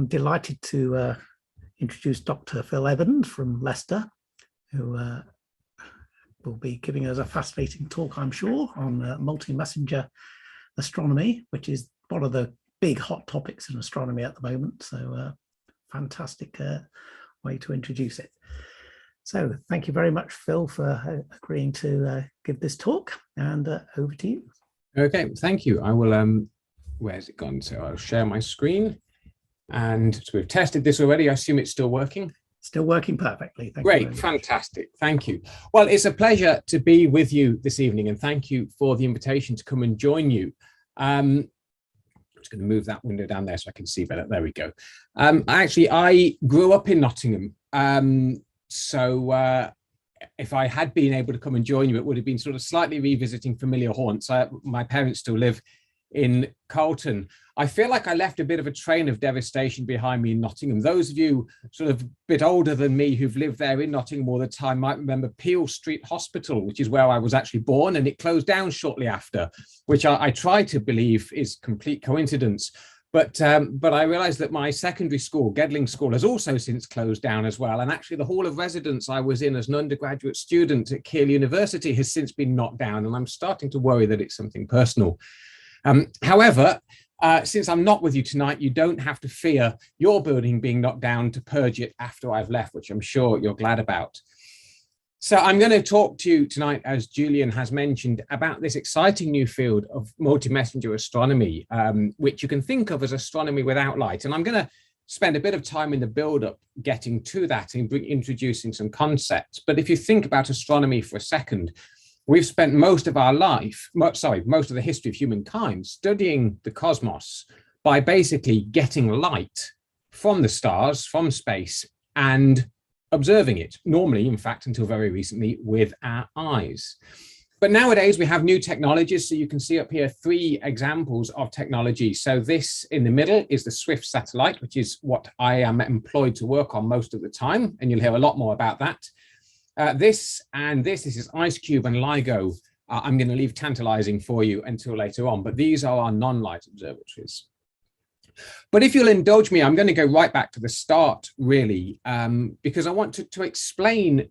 I'm delighted to introduce Dr. Phil Evans from Leicester, who will be giving us a fascinating talk, I'm sure, on multi-messenger astronomy, which is one of the big hot topics in astronomy at the moment. So fantastic way to introduce it. So thank you very much, Phil, for agreeing to give this talk, and over to you. Okay, thank you. I will, where's it gone? So I'll share my screen. And so we've tested this already. I assume it's still working. Still working perfectly. Thank Great, you fantastic. Thank you. Well, it's a pleasure to be with you this evening, and thank you for the invitation to come and join you. I'm just going to move that window down there so I can see better. There we go. Actually, I grew up in Nottingham. So if I had been able to come and join you, it would have been sort of slightly revisiting familiar haunts. My parents still live in Carlton. I feel like I left a bit of a train of devastation behind me in Nottingham. Those of you sort of a bit older than me who've lived there in Nottingham all the time might remember Peel Street Hospital, which is where I was actually born, and it closed down shortly after, which I try to believe is complete coincidence. But I realized that my secondary school, Gedling School, has also since closed down as well. And actually the hall of residence I was in as an undergraduate student at Keele University has since been knocked down. And I'm starting to worry that it's something personal. However, since I'm not with you tonight, you don't have to fear your building being knocked down to purge it after I've left, which I'm sure you're glad about. So I'm going to talk to you tonight, as Julian has mentioned, about this exciting new field of multi-messenger astronomy, which you can think of as astronomy without light. And I'm going to spend a bit of time in the build-up getting to that and introducing some concepts. But if you think about astronomy for a second, we've spent most of our life, most of the history of humankind studying the cosmos by basically getting light from the stars, from space, and observing it, normally, in fact, until very recently, with our eyes. But nowadays we have new technologies. So you can see up here 3 examples of technology. So this in the middle is the Swift satellite, which is what I am employed to work on most of the time. And you'll hear a lot more about that. This is IceCube and LIGO. I'm going to leave tantalizing for you until later on, but these are our non-light observatories. But if you'll indulge me, I'm going to go right back to the start, really, because I want to explain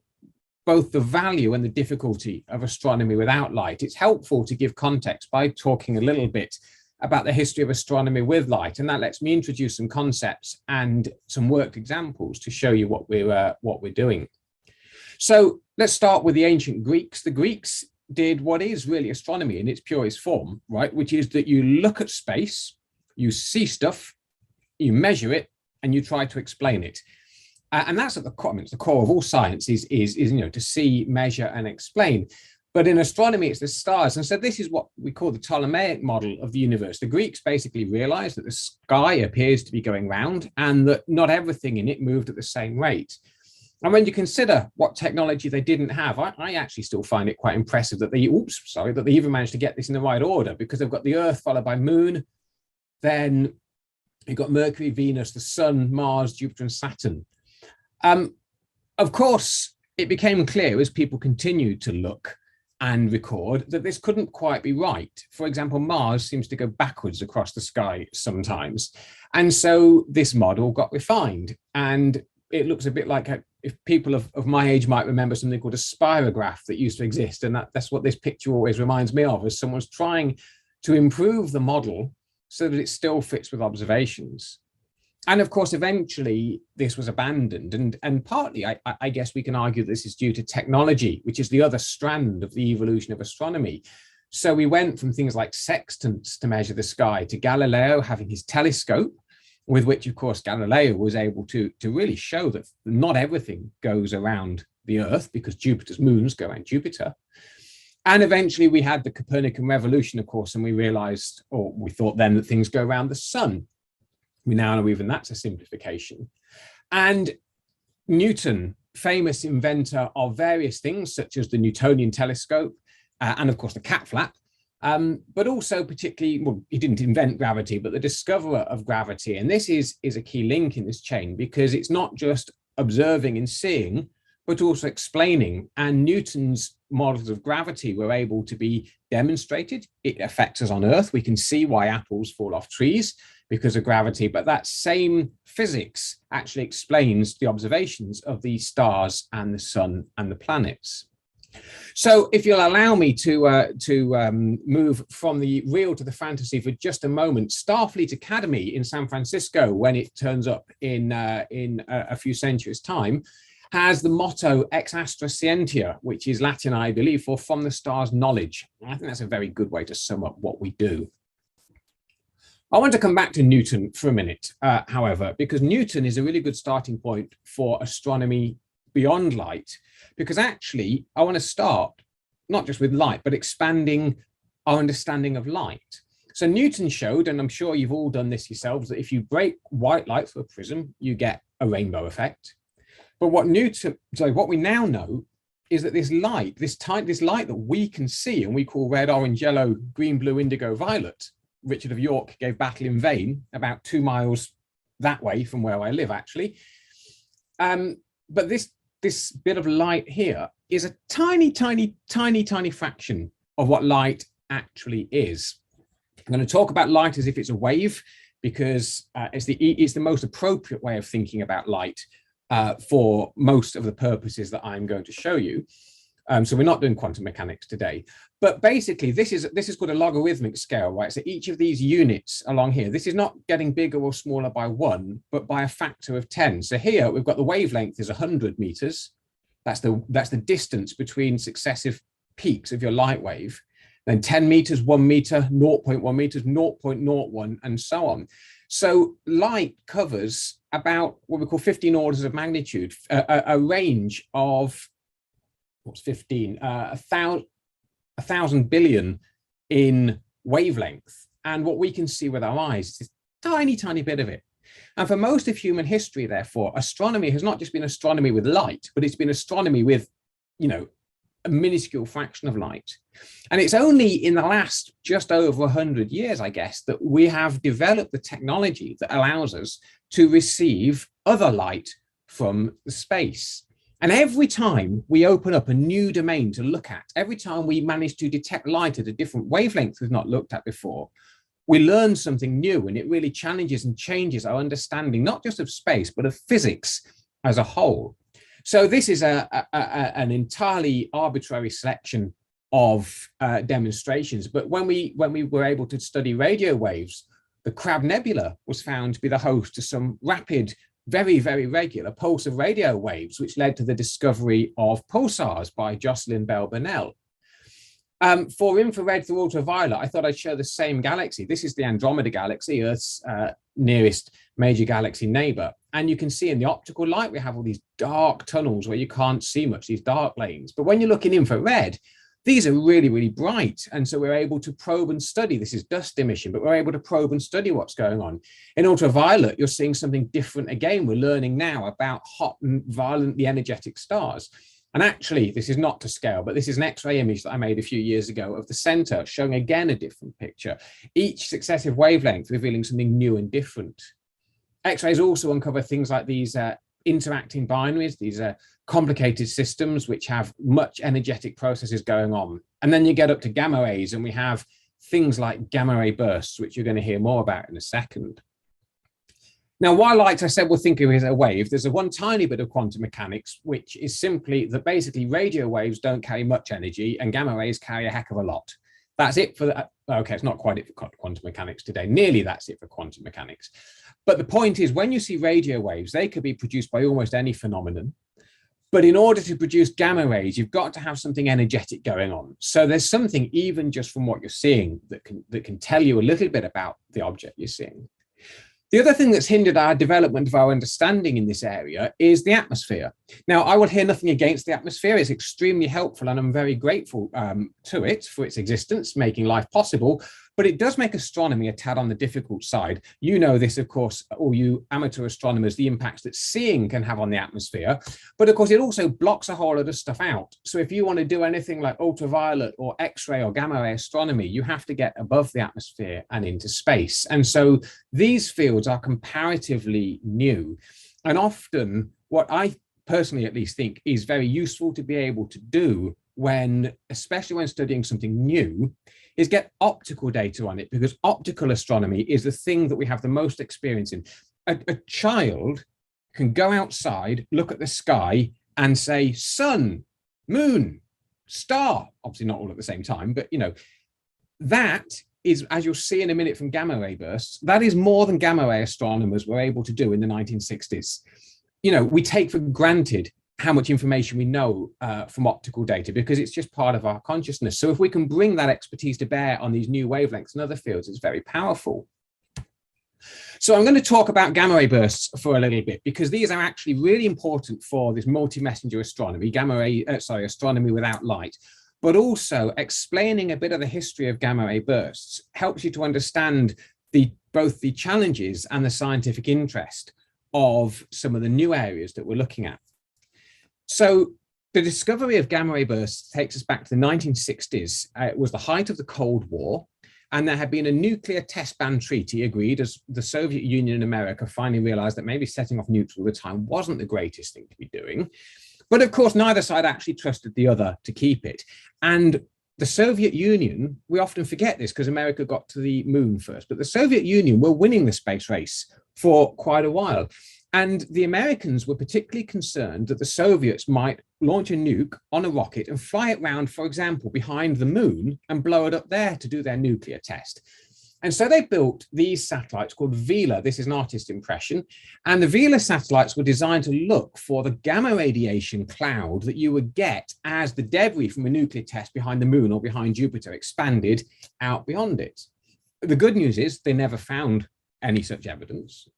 both the value and the difficulty of astronomy without light. It's helpful to give context by talking a little bit about the history of astronomy with light, and that lets me introduce some concepts and some worked examples to show you what we're doing. So let's start with the ancient Greeks. The Greeks did what is really astronomy in its purest form, right? Which is that you look at space, you see stuff, you measure it, and you try to explain it. And that's at the core. I mean, it's the core of all science is to see, measure, and explain. But in astronomy, it's the stars. And so this is what we call the Ptolemaic model of the universe. The Greeks basically realized that the sky appears to be going round and that not everything in it moved at the same rate. And when you consider what technology they didn't have, I actually still find it quite impressive that they even managed to get this in the right order, because they've got the Earth followed by Moon, then you've got Mercury, Venus, the Sun, Mars, Jupiter, and Saturn. Of course, it became clear as people continued to look and record that this couldn't quite be right. For example, Mars seems to go backwards across the sky sometimes. And so this model got refined, and it looks a bit like if people of my age might remember something called a spirograph that used to exist. And that's what this picture always reminds me of, as someone's trying to improve the model so that it still fits with observations. And of course, eventually this was abandoned. And partly, I guess we can argue this is due to technology, which is the other strand of the evolution of astronomy. So we went from things like sextants to measure the sky to Galileo having his telescope, with which, of course, Galileo was able to really show that not everything goes around the Earth, because Jupiter's moons go around Jupiter. And eventually we had the Copernican revolution, of course, and we realized, or we thought then, that things go around the sun. We now know even that's a simplification. And Newton, famous inventor of various things, such as the Newtonian telescope, and of course the cat flap, but also particularly, well, he didn't invent gravity, but the discoverer of gravity. And this is a key link in this chain, because it's not just observing and seeing, but also explaining. And Newton's models of gravity were able to be demonstrated. It affects us on Earth. We can see why apples fall off trees. because of gravity, but that same physics actually explains the observations of the stars and the sun and the planets. So if you'll allow me to move from the real to the fantasy for just a moment, Starfleet Academy in San Francisco, when it turns up in a few centuries' time, has the motto Ex Astra Scientia, which is Latin, I believe, for from the stars knowledge. I think that's a very good way to sum up what we do. I want to come back to Newton for a minute, however, because Newton is a really good starting point for astronomy beyond light, because actually I want to start not just with light, but expanding our understanding of light. So Newton showed, and I'm sure you've all done this yourselves, that if you break white light through a prism, you get a rainbow effect. But what we now know is that this light, this light that we can see and we call red, orange, yellow, green, blue, indigo, violet, Richard of York gave battle in vain about 2 miles that way from where I live, actually. But this bit of light here is a tiny, tiny, tiny, tiny fraction of what light actually is. I'm going to talk about light as if it's a wave, because it's the most appropriate way of thinking about light for most of the purposes that I'm going to show you. So we're not doing quantum mechanics today, but basically this is called a logarithmic scale, right? So each of these units along here, this is not getting bigger or smaller by 1, but by a factor of 10. So here we've got the wavelength is 100 meters. That's the distance between successive peaks of your light wave. Then 10 meters, 1 meter, 0.1 meters, 0.01, and so on. So light covers about what we call 15 orders of magnitude, a range of what's 15? 1,000 billion in wavelength. And what we can see with our eyes is this tiny, tiny bit of it. And for most of human history, therefore, astronomy has not just been astronomy with light, but it's been astronomy with, a minuscule fraction of light. And it's only in the last just over 100 years, I guess, that we have developed the technology that allows us to receive other light from the space. And every time we open up a new domain to look at, every time we manage to detect light at a different wavelength we've not looked at before, we learn something new, and it really challenges and changes our understanding, not just of space, but of physics as a whole. So this is an entirely arbitrary selection of demonstrations. But when we were able to study radio waves, the Crab Nebula was found to be the host to some rapid, very, very regular pulse of radio waves, which led to the discovery of pulsars by Jocelyn Bell Burnell. For infrared through ultraviolet, I thought I'd show the same galaxy. This is the Andromeda Galaxy, Earth's nearest major galaxy neighbor. And you can see in the optical light, we have all these dark tunnels where you can't see much, these dark lanes. But when you look in infrared, these are really, really bright. And so we're able to probe and study. This is dust emission, but we're able to probe and study what's going on. In ultraviolet, you're seeing something different again. We're learning now about hot and violently energetic stars. And actually, this is not to scale, but this is an X-ray image that I made a few years ago of the center, showing again a different picture, each successive wavelength revealing something new and different. X-rays also uncover things like these interacting binaries, these complicated systems which have much energetic processes going on. And then you get up to gamma rays, and we have things like gamma ray bursts, which you're going to hear more about in a second. Now, while light, I said, we'll think of it as a wave, there's one tiny bit of quantum mechanics, which is simply that basically radio waves don't carry much energy and gamma rays carry a heck of a lot. That's it for that. Okay, it's not quite it for quantum mechanics today. Nearly that's it for quantum mechanics. But the point is, when you see radio waves, they could be produced by almost any phenomenon. But in order to produce gamma rays, you've got to have something energetic going on. So there's something even just from what you're seeing that can tell you a little bit about the object you're seeing. The other thing that's hindered our development of our understanding in this area is the atmosphere. Now, I will hear nothing against the atmosphere. It's extremely helpful, and I'm very grateful to it for its existence, making life possible. But it does make astronomy a tad on the difficult side. You know this, of course, all you amateur astronomers, the impacts that seeing can have on the atmosphere. But of course, it also blocks a whole lot of stuff out. So if you want to do anything like ultraviolet or X-ray or gamma ray astronomy, you have to get above the atmosphere and into space. And so these fields are comparatively new. And often what I personally at least think is very useful to be able to do when, especially when studying something new, is get optical data on it, because optical astronomy is the thing that we have the most experience in. A child can go outside, look at the sky and say sun, moon, star, obviously not all at the same time, but that is, as you'll see in a minute from gamma ray bursts, that is more than gamma ray astronomers were able to do in the 1960s. We take for granted how much information we know from optical data because it's just part of our consciousness. So if we can bring that expertise to bear on these new wavelengths and other fields, it's very powerful. So I'm going to talk about gamma ray bursts for a little bit, because these are actually really important for this multi-messenger astronomy, astronomy without light, but also explaining a bit of the history of gamma ray bursts helps you to understand both the challenges and the scientific interest of some of the new areas that we're looking at. So the discovery of gamma ray bursts takes us back to the 1960s. It was the height of the Cold War, and there had been a nuclear test ban treaty agreed as the Soviet Union and America finally realized that maybe setting off nukes all the time wasn't the greatest thing to be doing. But of course, neither side actually trusted the other to keep it. And the Soviet Union, we often forget this because America got to the moon first, but the Soviet Union were winning the space race for quite a while. And the Americans were particularly concerned that the Soviets might launch a nuke on a rocket and fly it round, for example, behind the moon and blow it up there to do their nuclear test. And so they built these satellites called Vela. This is an artist's impression. And the Vela satellites were designed to look for the gamma radiation cloud that you would get as the debris from a nuclear test behind the moon or behind Jupiter expanded out beyond it. The good news is they never found any such evidence.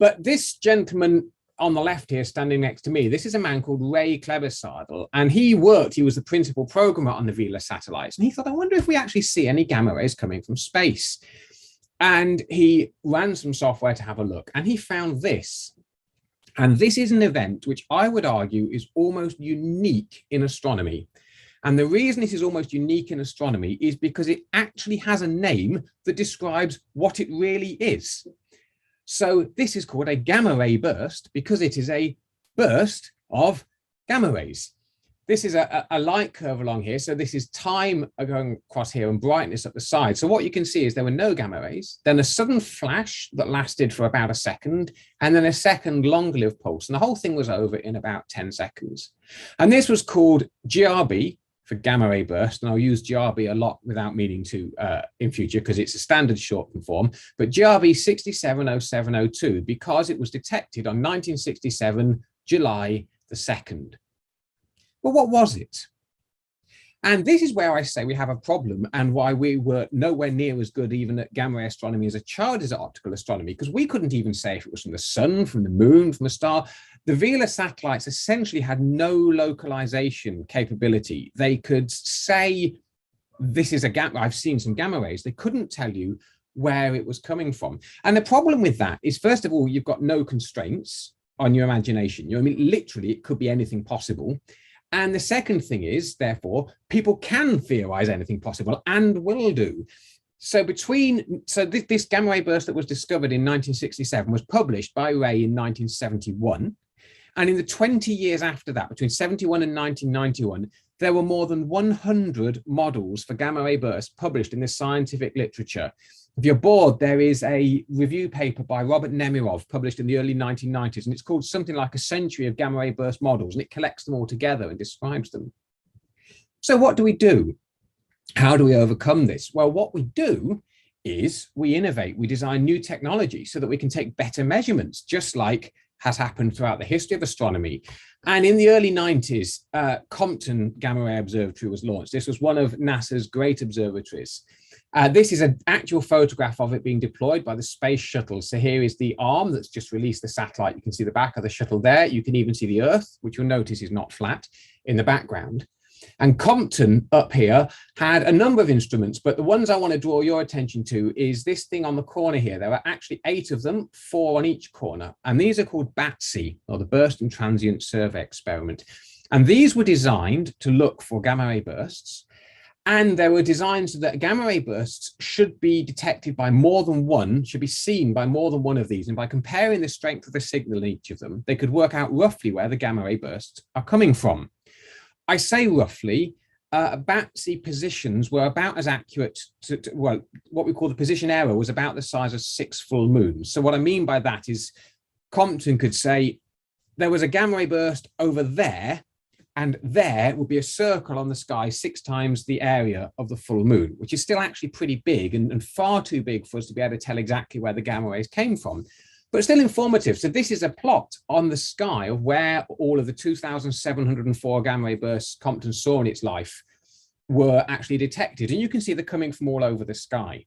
But this gentleman on the left here standing next to me, this is a man called Ray Klebersadel, and he was the principal programmer on the Vela satellites. And he thought, I wonder if we actually see any gamma rays coming from space. And he ran some software to have a look, and he found this. And this is an event which I would argue is almost unique in astronomy. And the reason it is almost unique in astronomy is because it actually has a name that describes what it really is. So this is called a gamma ray burst because it is a burst of gamma rays. This is a light curve along here. So this is time going across here and brightness up the side. So what you can see is there were no gamma rays, then a sudden flash that lasted for about a second, and then a second longer-lived pulse. And the whole thing was over in about 10 seconds. And this was called GRB, for gamma ray burst, and I'll use GRB a lot without meaning to in future because it's a standard shortened form, but GRB 670702 because it was detected on 1967, July the 2nd. Well, what was it? And this is where I say we have a problem and why we were nowhere near as good even at gamma ray astronomy as a child is at optical astronomy, because we couldn't even say if it was from the sun, from the moon, from a star. The Vela satellites essentially had no localization capability. They could say, this is a gamma, I've seen some gamma rays. They couldn't tell you where it was coming from. And the problem with that is, first of all, you've got no constraints on your imagination. I mean, literally, it could be anything possible. And the second thing is, therefore, people can theorize anything possible and will do. So this gamma ray burst that was discovered in 1967 was published by Ray in 1971. And in the 20 years after that, between 71 and 1991, there were more than 100 models for gamma ray bursts published in the scientific literature. If you're bored, there is a review paper by Robert Nemirov published in the early 1990s, and it's called something like A Century of Gamma Ray Burst Models, and it collects them all together and describes them. So what do we do? How do we overcome this? Well, what we do is we innovate, we design new technology so that we can take better measurements, just like has happened throughout the history of astronomy. And in the early 90s, Compton Gamma Ray Observatory was launched. This was one of NASA's great observatories. This is an actual photograph of it being deployed by the space shuttle. So here is the arm that's just released the satellite. You can see the back of the shuttle there. You can even see the Earth, which you'll notice is not flat, in the background. And Compton up here had a number of instruments, but the ones I want to draw your attention to is this thing on the corner here. There are actually 8 of them, 4 on each corner. And these are called BATSI, or the Burst and Transient Survey Experiment. And these were designed to look for gamma ray bursts. And they were designed so that gamma ray bursts should be detected by more than one, should be seen by more than one of these. And by comparing the strength of the signal in each of them, they could work out roughly where the gamma ray bursts are coming from. I say roughly, Batsy positions were about as accurate well, what we call the position error was about the size of 6 full moons. So what I mean by that is Compton could say there was a gamma ray burst over there, and there would be a circle on the sky 6 times the area of the full moon, which is still actually pretty big and far too big for us to be able to tell exactly where the gamma rays came from, but still informative. So this is a plot on the sky of where all of the 2,704 gamma ray bursts Compton saw in its life were actually detected. And you can see they're coming from all over the sky.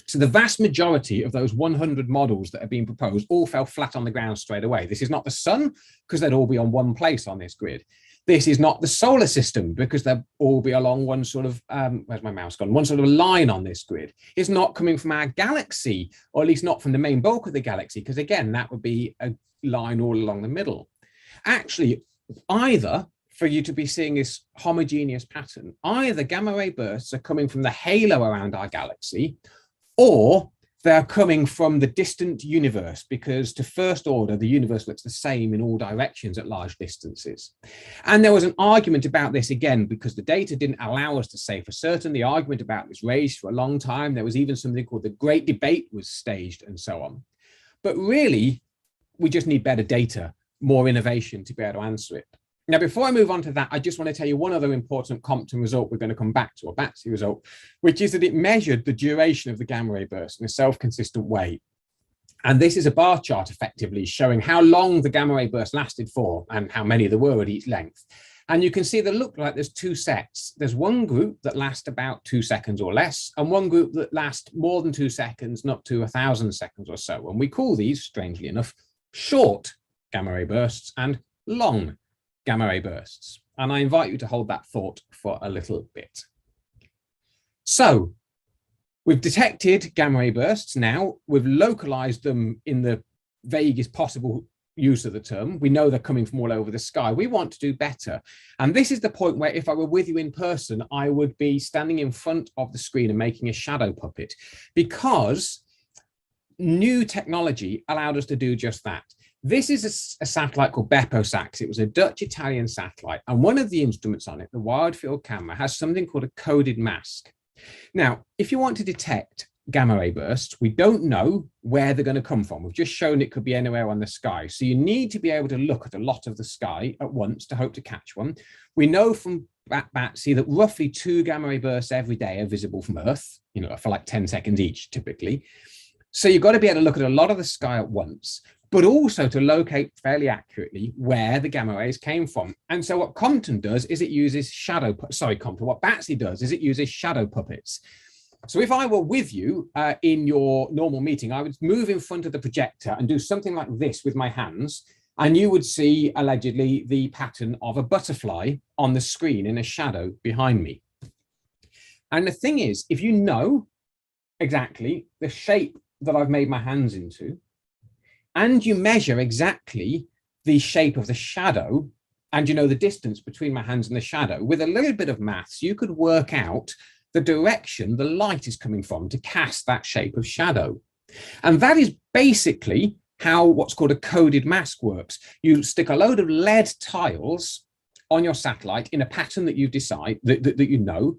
So the vast majority of those 100 models that are being proposed all fell flat on the ground straight away. This is not the sun, because they'd all be on one place on this grid. This is not the solar system, because they'll all be along one sort of, where's my mouse gone? One sort of line on this grid. It's not coming from our galaxy, or at least not from the main bulk of the galaxy, because again, that would be a line all along the middle. Actually, either, for you to be seeing this homogeneous pattern, either gamma ray bursts are coming from the halo around our galaxy, or they're coming from the distant universe, because to first order, the universe looks the same in all directions at large distances. And there was an argument about this again, because the data didn't allow us to say for certain. The argument about this raged for a long time. There was even something called the Great Debate was staged and so on. But really, we just need better data, more innovation to be able to answer it. Now, before I move on to that, I just want to tell you one other important Compton result we're going to come back to, a Batsy result, which is that it measured the duration of the gamma ray burst in a self-consistent way. And this is a bar chart effectively showing how long the gamma ray burst lasted for and how many there were at each length. And you can see they look like there's 2 sets. There's one group that lasts about 2 seconds or less, and one group that lasts more than 2 seconds, not to 1,000 seconds or so. And we call these, strangely enough, short gamma ray bursts and long gamma ray bursts. And I invite you to hold that thought for a little bit. So we've detected gamma ray bursts now. We've localized them in the vaguest possible use of the term. We know they're coming from all over the sky. We want to do better. And this is the point where if I were with you in person, I would be standing in front of the screen and making a shadow puppet, because new technology allowed us to do just that. This is a satellite called BeppoSat. It was a Dutch-Italian satellite, and one of the instruments on it, the wide field camera, has something called a coded mask. Now, if you want to detect gamma ray bursts, we don't know where they're going to come from. We've just shown it could be anywhere on the sky. So you need to be able to look at a lot of the sky at once to hope to catch one. We know from Batsy that roughly 2 gamma ray bursts every day are visible from Earth, for like 10 seconds each, typically. So you've got to be able to look at a lot of the sky at once, but also to locate fairly accurately where the gamma rays came from. And so what Compton does is it uses what Batsy does is it uses shadow puppets. So if I were with you in your normal meeting, I would move in front of the projector and do something like this with my hands, and you would see allegedly the pattern of a butterfly on the screen in a shadow behind me. And the thing is, if you know exactly the shape that I've made my hands into, and you measure exactly the shape of the shadow, and you know the distance between my hands and the shadow, with a little bit of maths, you could work out the direction the light is coming from to cast that shape of shadow. And that is basically how what's called a coded mask works. You stick a load of lead tiles on your satellite in a pattern that you decide, that you know,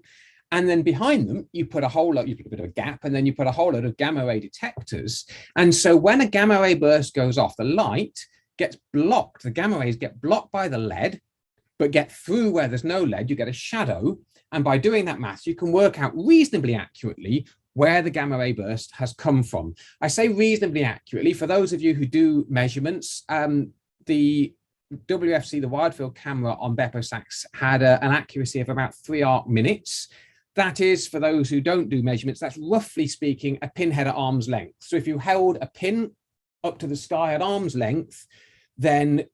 and then behind them, you put a whole lot, you put a bit of a gap, and then you put a whole lot of gamma ray detectors. And so when a gamma ray burst goes off, the light gets blocked. The gamma rays get blocked by the lead, but get through where there's no lead, you get a shadow. And by doing that math, you can work out reasonably accurately where the gamma ray burst has come from. I say reasonably accurately, for those of you who do measurements, the WFC, the wide field camera on BeppoSat, had an accuracy of about 3 arc minutes. That is, for those who don't do measurements, that's roughly speaking a pinhead at arm's length. So if you held a pin up to the sky at arm's length, then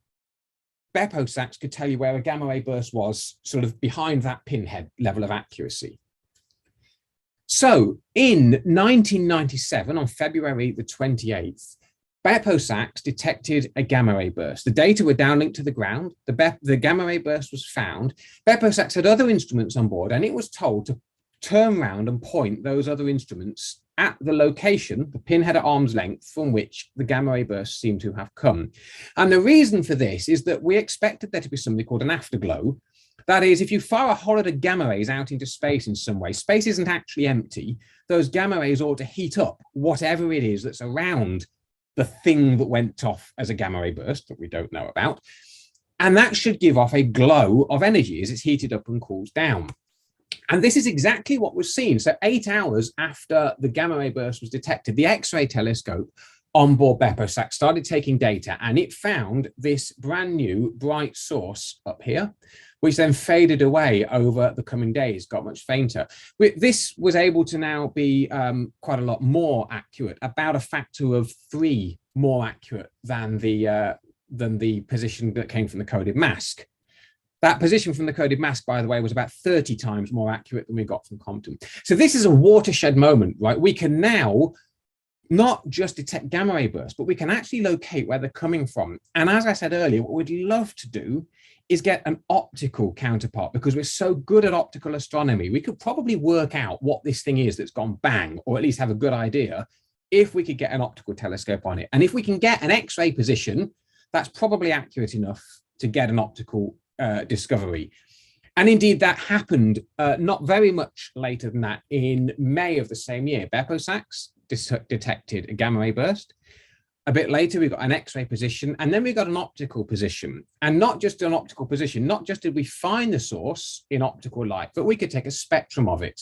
BeppoSat could tell you where a gamma ray burst was sort of behind that pinhead level of accuracy. So in 1997, on February the 28th, BeppoSat detected a gamma ray burst. The data were downlinked to the ground. The gamma ray burst was found. BeppoSat had other instruments on board, and it was told to turn around and point those other instruments at the location, the pinhead at arm's length, from which the gamma ray bursts seem to have come. And the reason for this is that we expected there to be something called an afterglow, That is, if you fire a whole lot of gamma rays out into space in some way, space isn't actually empty. Those gamma rays ought to heat up whatever it is that's around the thing that went off as a gamma ray burst that we don't know about. And that should give off a glow of energy as it's heated up and cools down. And this is exactly what was seen. So 8 hours after the gamma ray burst was detected, the X-ray telescope on board BeppoSat started taking data, and it found this brand new bright source up here, which then faded away over the coming days, got much fainter. This was able to now be quite a lot more accurate, about a factor of 3 more accurate than the position that came from the coded mask. That position from the coded mask, by the way, was about 30 times more accurate than we got from Compton. So this is a watershed moment, right? We can now not just detect gamma ray bursts, but we can actually locate where they're coming from. And as I said earlier, what we'd love to do is get an optical counterpart, because we're so good at optical astronomy. We could probably work out what this thing is that's gone bang, or at least have a good idea, if we could get an optical telescope on it. And if we can get an X-ray position, that's probably accurate enough to get an optical discovery. And indeed, that happened not very much later than that. In May of the same year, BeppoSat detected a gamma ray burst. A bit later, we got an X-ray position, and then we got an optical position. And not just an optical position, not just did we find the source in optical light, but we could take a spectrum of it.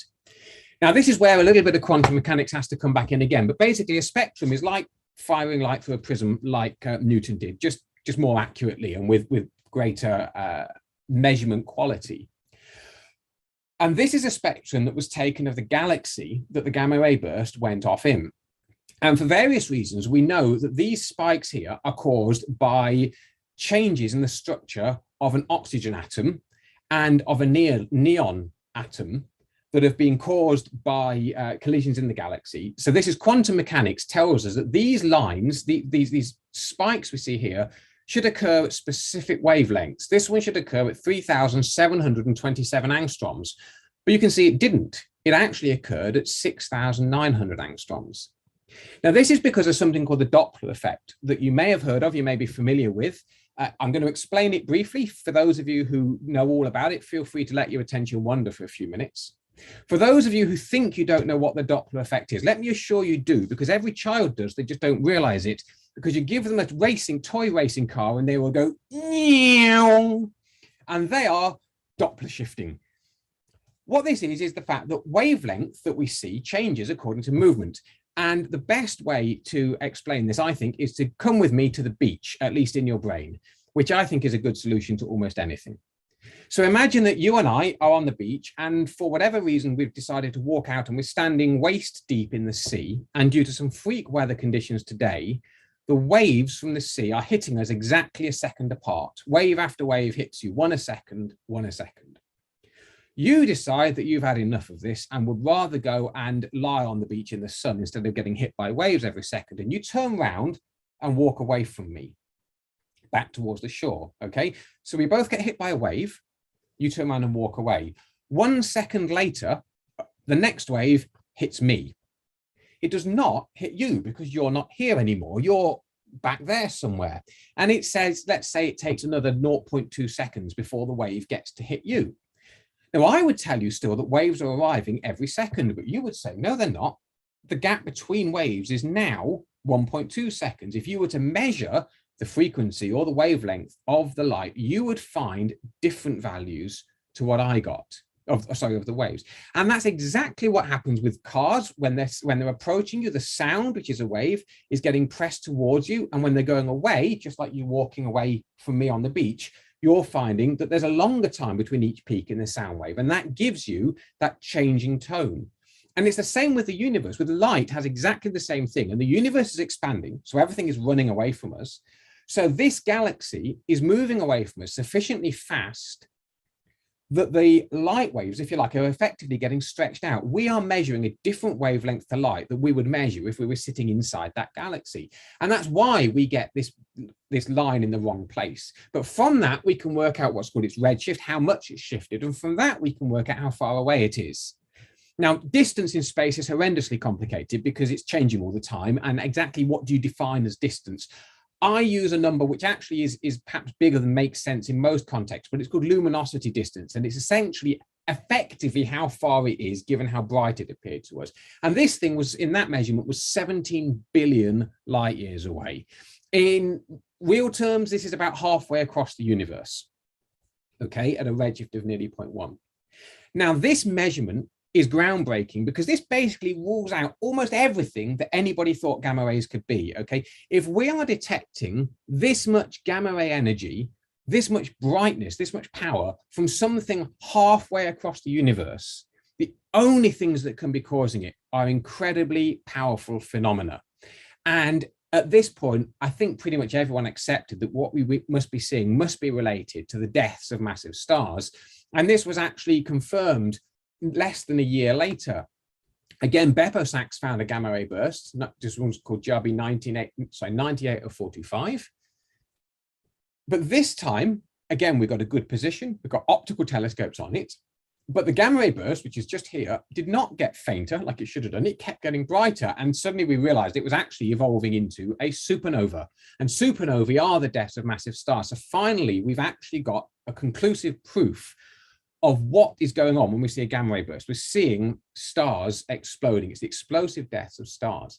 Now, this is where a little bit of quantum mechanics has to come back in again. But basically, a spectrum is like firing light through a prism, like Newton did, just more accurately and with greater measurement quality. And this is a spectrum that was taken of the galaxy that the gamma ray burst went off in. And for various reasons, we know that these spikes here are caused by changes in the structure of an oxygen atom and of a neon atom that have been caused by collisions in the galaxy. So this is quantum mechanics tells us that these lines, these spikes we see here, should occur at specific wavelengths. This one should occur at 3,727 angstroms, but you can see it didn't. It actually occurred at 6,900 angstroms. Now, this is because of something called the Doppler effect that you may have heard of, you may be familiar with. I'm going to explain it briefly. For those of you who know all about it, feel free to let your attention wander for a few minutes. For those of you who think you don't know what the Doppler effect is, let me assure you do, because every child does, they just don't realize it, because you give them a toy racing car and they will go, and they are Doppler shifting. What this is the fact that wavelength that we see changes according to movement. And the best way to explain this, I think, is to come with me to the beach, at least in your brain, which I think is a good solution to almost anything. So imagine that you and I are on the beach, and for whatever reason, we've decided to walk out and we're standing waist deep in the sea. And due to some freak weather conditions today, the waves from the sea are hitting us exactly a second apart. Wave after wave hits you, one a second, one a second. You decide that you've had enough of this and would rather go and lie on the beach in the sun instead of getting hit by waves every second. And you turn around and walk away from me, back towards the shore, okay? So we both get hit by a wave, you turn around and walk away. 1 second later, the next wave hits me. It does not hit you because you're not here anymore. You're back there somewhere. And it says, let's say it takes another 0.2 seconds before the wave gets to hit you. Now, I would tell you still that waves are arriving every second, but you would say, no, they're not. The gap between waves is now 1.2 seconds. If you were to measure the frequency or the wavelength of the light, you would find different values to what I got of the waves. And that's exactly what happens with cars when they're approaching you. The sound, which is a wave, is getting pressed towards you. And when they're going away, just like you walking away from me on the beach, you're finding that there's a longer time between each peak in the sound wave. And that gives you that changing tone. And it's the same with the universe. With light has exactly the same thing. And the universe is expanding. So everything is running away from us. So this galaxy is moving away from us sufficiently fast that the light waves, if you like, are effectively getting stretched out. We are measuring a different wavelength to light that we would measure if we were sitting inside that galaxy. And that's why we get this line in the wrong place. But from that, we can work out what's called its redshift, how much it's shifted. And from that, we can work out how far away it is. Now, distance in space is horrendously complicated because it's changing all the time. And exactly what do you define as distance? I use a number which actually is perhaps bigger than makes sense in most contexts, but it's called luminosity distance. And it's essentially effectively how far it is given how bright it appeared to us. And this thing was, in that measurement, was 17 billion light years away. In real terms, this is about halfway across the universe, okay, at a redshift of nearly 0.1. Now, this measurement is groundbreaking because this basically rules out almost everything that anybody thought gamma rays could be, okay? If we are detecting this much gamma ray energy, this much brightness, this much power from something halfway across the universe, the only things that can be causing it are incredibly powerful phenomena. And at this point, I think pretty much everyone accepted that what we must be seeing must be related to the deaths of massive stars. And this was actually confirmed less than a year later. Again, Beppo Sachs found a gamma ray burst, this one's called JRB 98/45. But this time, again, we've got a good position. We've got optical telescopes on it. But the gamma ray burst, which is just here, did not get fainter like it should have done. It kept getting brighter. And suddenly we realized it was actually evolving into a supernova. And supernovae are the deaths of massive stars. So finally, we've actually got a conclusive proof of what is going on when we see a gamma ray burst. We're seeing stars exploding. It's the explosive deaths of stars.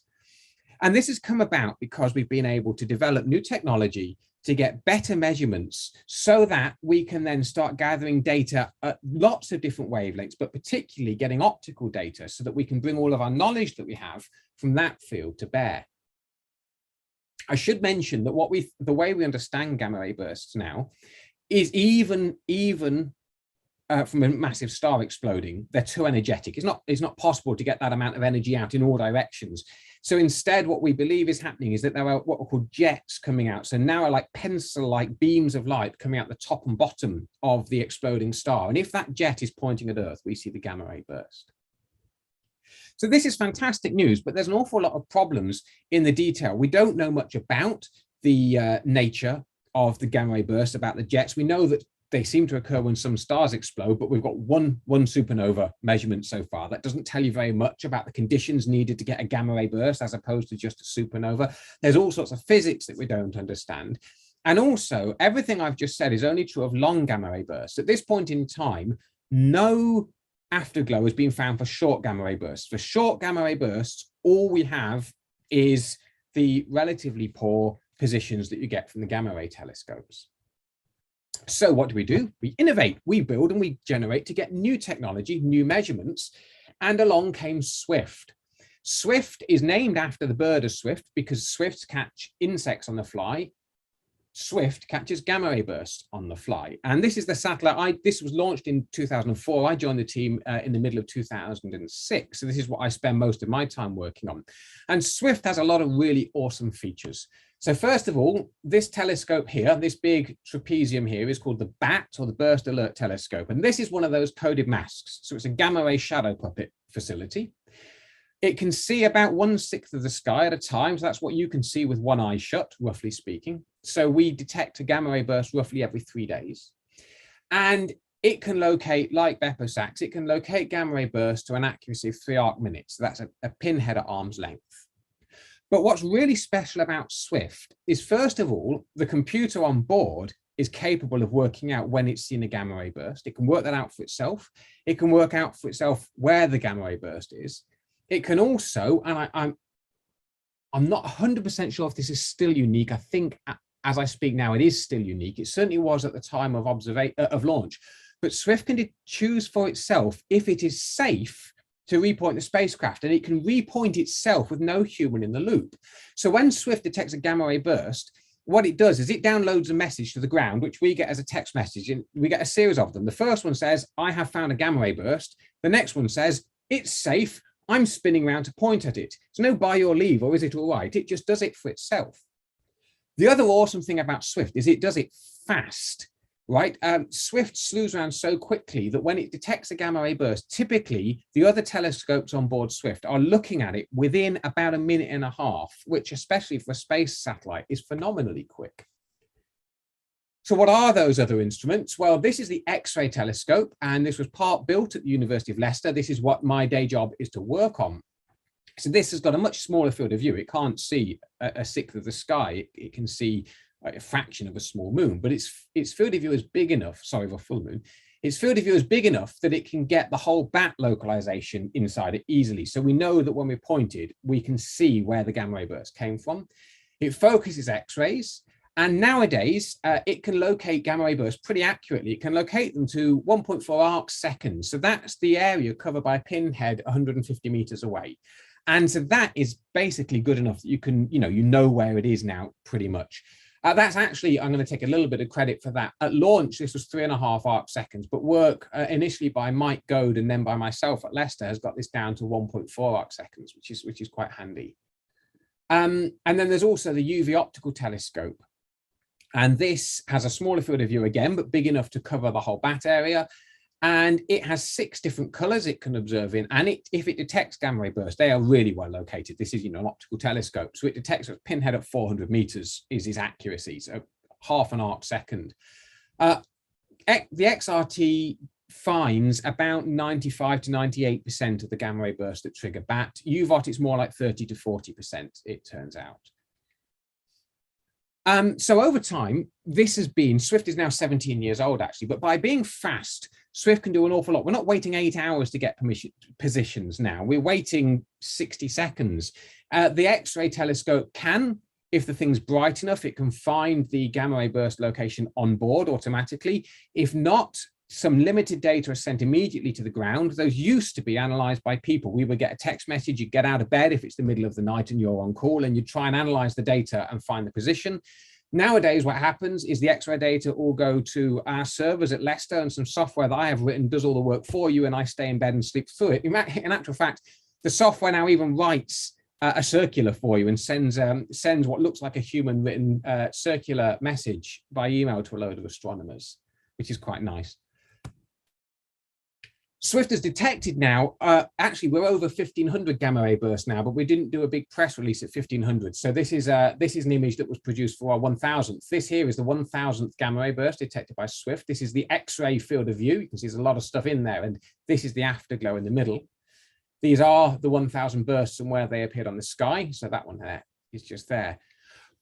And this has come about because we've been able to develop new technology to get better measurements so that we can then start gathering data at lots of different wavelengths, but particularly getting optical data so that we can bring all of our knowledge that we have from that field to bear. I should mention that the way we understand gamma ray bursts now is even from a massive star exploding, they're too energetic. It's not possible to get that amount of energy out in all directions. So instead, what we believe is happening is that there are what are called jets coming out. So now are like pencil-like beams of light coming out the top and bottom of the exploding star. And if that jet is pointing at Earth, we see the gamma ray burst. So this is fantastic news, but there's an awful lot of problems in the detail. We don't know much about the nature of the gamma ray burst, about the jets. We know that they seem to occur when some stars explode, but we've got one supernova measurement so far. That doesn't tell you very much about the conditions needed to get a gamma ray burst as opposed to just a supernova. There's all sorts of physics that we don't understand. And also, everything I've just said is only true of long gamma ray bursts. At this point in time, no afterglow has been found for short gamma ray bursts. For short gamma ray bursts, all we have is the relatively poor positions that you get from the gamma ray telescopes. So what do? We innovate, we build and we generate to get new technology, new measurements, and along came Swift. Swift is named after the bird of Swift because swifts catch insects on the fly. Swift catches gamma ray bursts on the fly. And this is the satellite, this was launched in 2004. I joined the team in the middle of 2006. So this is what I spend most of my time working on. And Swift has a lot of really awesome features. So first of all, this telescope here, this big trapezium here is called the BAT, or the Burst Alert Telescope. And this is one of those coded masks. So it's a gamma ray shadow puppet facility. It can see about 1/6 of the sky at a time. So that's what you can see with one eye shut, roughly speaking. So we detect a gamma ray burst roughly every 3 days. And it can locate, like Beppo Sachs, it can locate gamma ray bursts to an accuracy of 3 arc minutes. So that's a pinhead at arm's length. But what's really special about Swift is, first of all, the computer on board is capable of working out when it's seen a gamma ray burst. It can work that out for itself. It can work out for itself where the gamma ray burst is. It can also, and I'm not 100% sure if this is still unique. I think as I speak now, it is still unique. It certainly was at the time of launch. But Swift can choose for itself if it is safe to repoint the spacecraft, and it can repoint itself with no human in the loop. So when Swift detects a gamma ray burst, what it does is it downloads a message to the ground, which we get as a text message, and we get a series of them. The first one says, I have found a gamma ray burst. The next one says, it's safe. I'm spinning around to point at it. So no by your leave, or is it all right? It just does it for itself. The other awesome thing about Swift is it does it fast. Right, Swift slews around so quickly that when it detects a gamma ray burst, typically the other telescopes on board Swift are looking at it within about 1.5 minutes, which, especially for a space satellite, is phenomenally quick. So what are those other instruments? Well, this is the X-ray telescope, and this was part built at the University of Leicester. This is what my day job is to work on. So this has got a much smaller field of view. It can't see a sixth of the sky. It can see a fraction of a small moon, but its field of view is big enough, sorry, of a full moon. Its field of view is big enough that it can get the whole bat localization inside it easily. So we know that when we're pointed, we can see where the gamma ray burst came from. It focuses X-rays. And nowadays, it can locate gamma ray bursts pretty accurately. It can locate them to 1.4 arc seconds. So that's the area covered by a pinhead 150 meters away. And so that is basically good enough that you can, you know where it is now pretty much. That's actually, I'm going to take a little bit of credit for that. At launch, this was 3.5 arc seconds, but work initially by Mike Goad and then by myself at Leicester has got this down to 1.4 arc seconds, which is quite handy. And then there's also the UV optical telescope. And this has a smaller field of view again, but big enough to cover the whole bat area. And it has 6 different colors it can observe in. And if it detects gamma ray bursts, they are really well located. This is, an optical telescope. So it detects a pinhead at 400 meters is its accuracy, so half an arc second. The XRT finds about 95 to 98% of the gamma ray bursts that trigger bat. UVOT, it's more like 30 to 40%, it turns out. So over time, this has been, Swift is now 17 years old actually, but by being fast, Swift can do an awful lot. We're not waiting 8 hours to get positions now. We're waiting 60 seconds. The X-ray telescope can, if the thing's bright enough, it can find the gamma ray burst location on board automatically. If not, some limited data are sent immediately to the ground. Those used to be analyzed by people. We would get a text message, you get out of bed if it's the middle of the night and you're on call, and you try and analyze the data and find the position. Nowadays, what happens is the X-ray data all go to our servers at Leicester, and some software that I have written does all the work for you, and I stay in bed and sleep through it. In actual fact, the software now even writes a circular for you and sends what looks like a human written circular message by email to a load of astronomers, which is quite nice. Swift has detected now, actually we're over 1500 gamma ray bursts now, but we didn't do a big press release at 1500. So this is an image that was produced for our 1000th. This here is the 1000th gamma ray burst detected by Swift. This is the X-ray field of view. You can see there's a lot of stuff in there, and this is the afterglow in the middle. These are the 1000 bursts and where they appeared on the sky. So that one there is just there.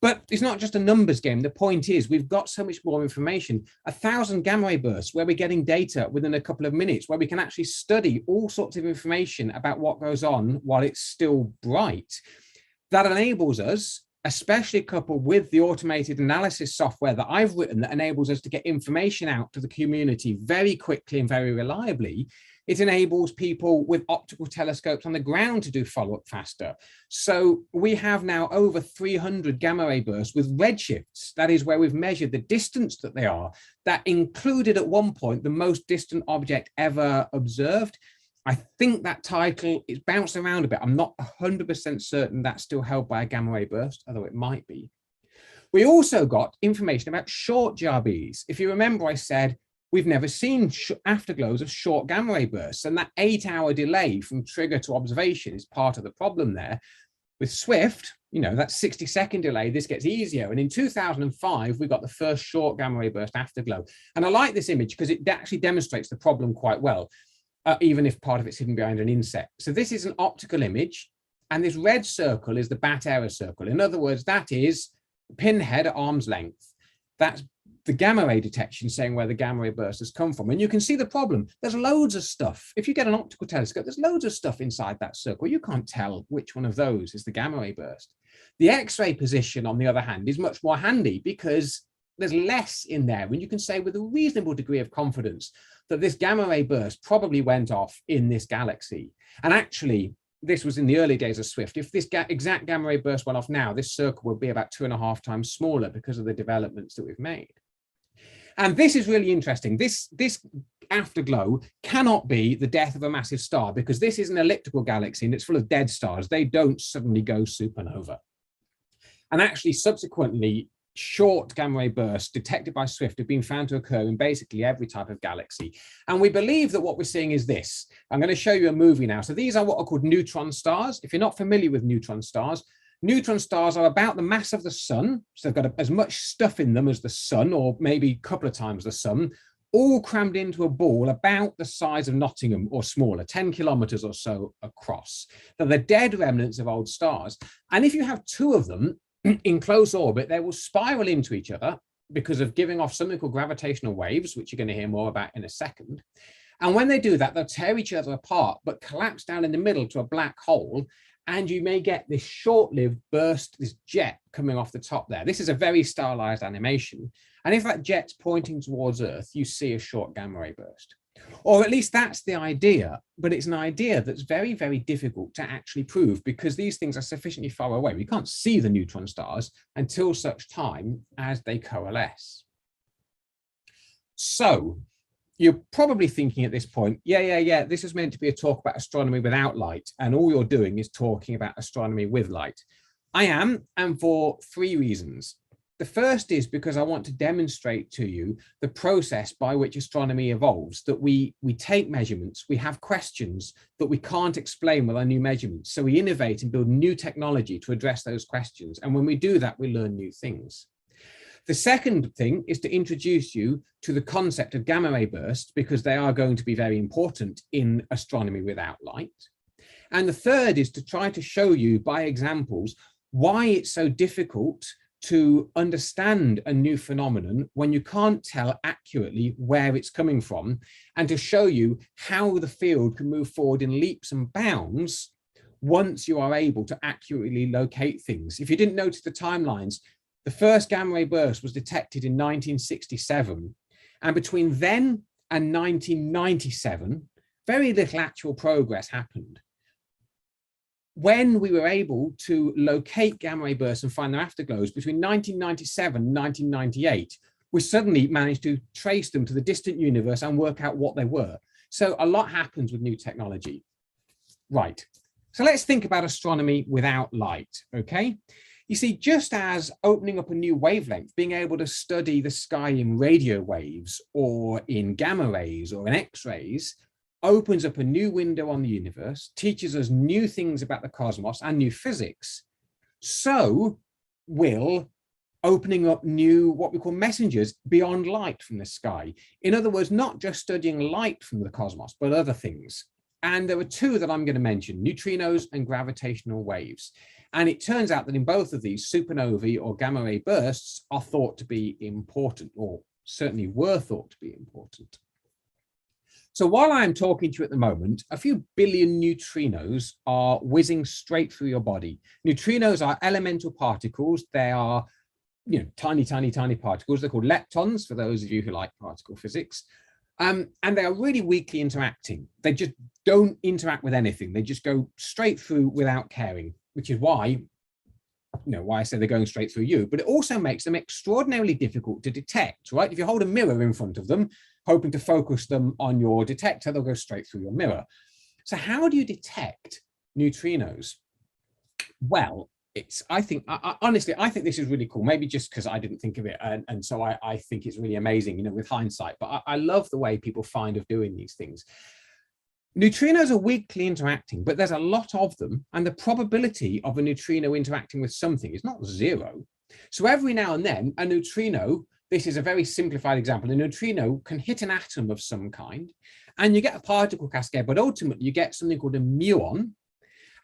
But it's not just a numbers game. The point is we've got so much more information. 1000 gamma ray bursts where we're getting data within a couple of minutes, where we can actually study all sorts of information about what goes on while it's still bright. That enables us, especially coupled with the automated analysis software that I've written that enables us to get information out to the community very quickly and very reliably. It enables people with optical telescopes on the ground to do follow-up faster. So we have now over 300 gamma ray bursts with redshifts. That is where we've measured the distance that they are. That included at one point the most distant object ever observed. I think that title is bounced around a bit. I'm not 100% certain that's still held by a gamma ray burst, although it might be. We also got information about short GRBs. If you remember, I said, we've never seen afterglows of short gamma ray bursts, and that 8-hour delay from trigger to observation is part of the problem there. With Swift, that 60-second delay, this gets easier. And in 2005, we got the first short gamma ray burst afterglow. And I like this image because it actually demonstrates the problem quite well, even if part of it's hidden behind an inset. So this is an optical image, and this red circle is the bat error circle. In other words, that is pinhead at arm's length. That's the gamma ray detection saying where the gamma ray burst has come from. And you can see the problem. There's loads of stuff. If you get an optical telescope, there's loads of stuff inside that circle. You can't tell which one of those is the gamma ray burst. The X-ray position, on the other hand, is much more handy because there's less in there. And you can say with a reasonable degree of confidence that this gamma ray burst probably went off in this galaxy. And actually, this was in the early days of Swift. If this exact gamma ray burst went off now, this circle would be about 2.5 times smaller because of the developments that we've made. And this is really interesting. This afterglow cannot be the death of a massive star because this is an elliptical galaxy and it's full of dead stars. They don't suddenly go supernova. And actually, subsequently, short gamma ray bursts detected by Swift have been found to occur in basically every type of galaxy. And we believe that what we're seeing is this. I'm going to show you a movie now. So these are what are called neutron stars. If you're not familiar with neutron stars are about the mass of the sun. So they've got as much stuff in them as the sun, or maybe a couple of times the sun, all crammed into a ball about the size of Nottingham or smaller, 10 kilometers or so across. They're the dead remnants of old stars. And if you have two of them in close orbit, they will spiral into each other because of giving off something called gravitational waves, which you're going to hear more about in a second. And when they do that, they'll tear each other apart, but collapse down in the middle to a black hole. And you may get this short-lived burst, this jet coming off the top there. This is a very stylized animation. And if that jet's pointing towards Earth, you see a short gamma ray burst. Or at least that's the idea, but it's an idea that's very, very difficult to actually prove because these things are sufficiently far away. We can't see the neutron stars until such time as they coalesce. So you're probably thinking at this point, yeah, this is meant to be a talk about astronomy without light, and all you're doing is talking about astronomy with light. I am, and for three reasons. The first is because I want to demonstrate to you the process by which astronomy evolves, that we take measurements, we have questions that we can't explain with our new measurements. So we innovate and build new technology to address those questions. And when we do that, we learn new things. The second thing is to introduce you to the concept of gamma ray bursts, because they are going to be very important in astronomy without light. And the third is to try to show you by examples why it's so difficult to understand a new phenomenon when you can't tell accurately where it's coming from, and to show you how the field can move forward in leaps and bounds once you are able to accurately locate things. If you didn't notice the timelines, the first gamma ray burst was detected in 1967, and between then and 1997, very little actual progress happened. When we were able to locate gamma ray bursts and find their afterglows between 1997 and 1998, we suddenly managed to trace them to the distant universe and work out what they were. So a lot happens with new technology. Right, so let's think about astronomy without light, okay? You see, just as opening up a new wavelength, being able to study the sky in radio waves or in gamma rays or in X-rays, opens up a new window on the universe, teaches us new things about the cosmos and new physics, so will opening up new, what we call messengers beyond light from the sky. In other words, not just studying light from the cosmos, but other things. And there are two that I'm going to mention, neutrinos and gravitational waves. And it turns out that in both of these, supernovae or gamma ray bursts are thought to be important, or certainly were thought to be important. So while I'm talking to you at the moment, a few billion neutrinos are whizzing straight through your body. Neutrinos are elemental particles. They are, tiny, tiny, tiny particles. They're called leptons, for those of you who like particle physics. And they are really weakly interacting. They just don't interact with anything. They just go straight through without caring, which is why, why I say they're going straight through you. But it also makes them extraordinarily difficult to detect, right? If you hold a mirror in front of them, hoping to focus them on your detector, they'll go straight through your mirror. So how do you detect neutrinos? Well, honestly, I think this is really cool, maybe just because I didn't think of it. And so I think it's really amazing, with hindsight, but I love the way people find of doing these things. Neutrinos are weakly interacting, but there's a lot of them. And the probability of a neutrino interacting with something is not zero. So every now and then a neutrino, this is a very simplified example, a neutrino can hit an atom of some kind and you get a particle cascade, but ultimately you get something called a muon.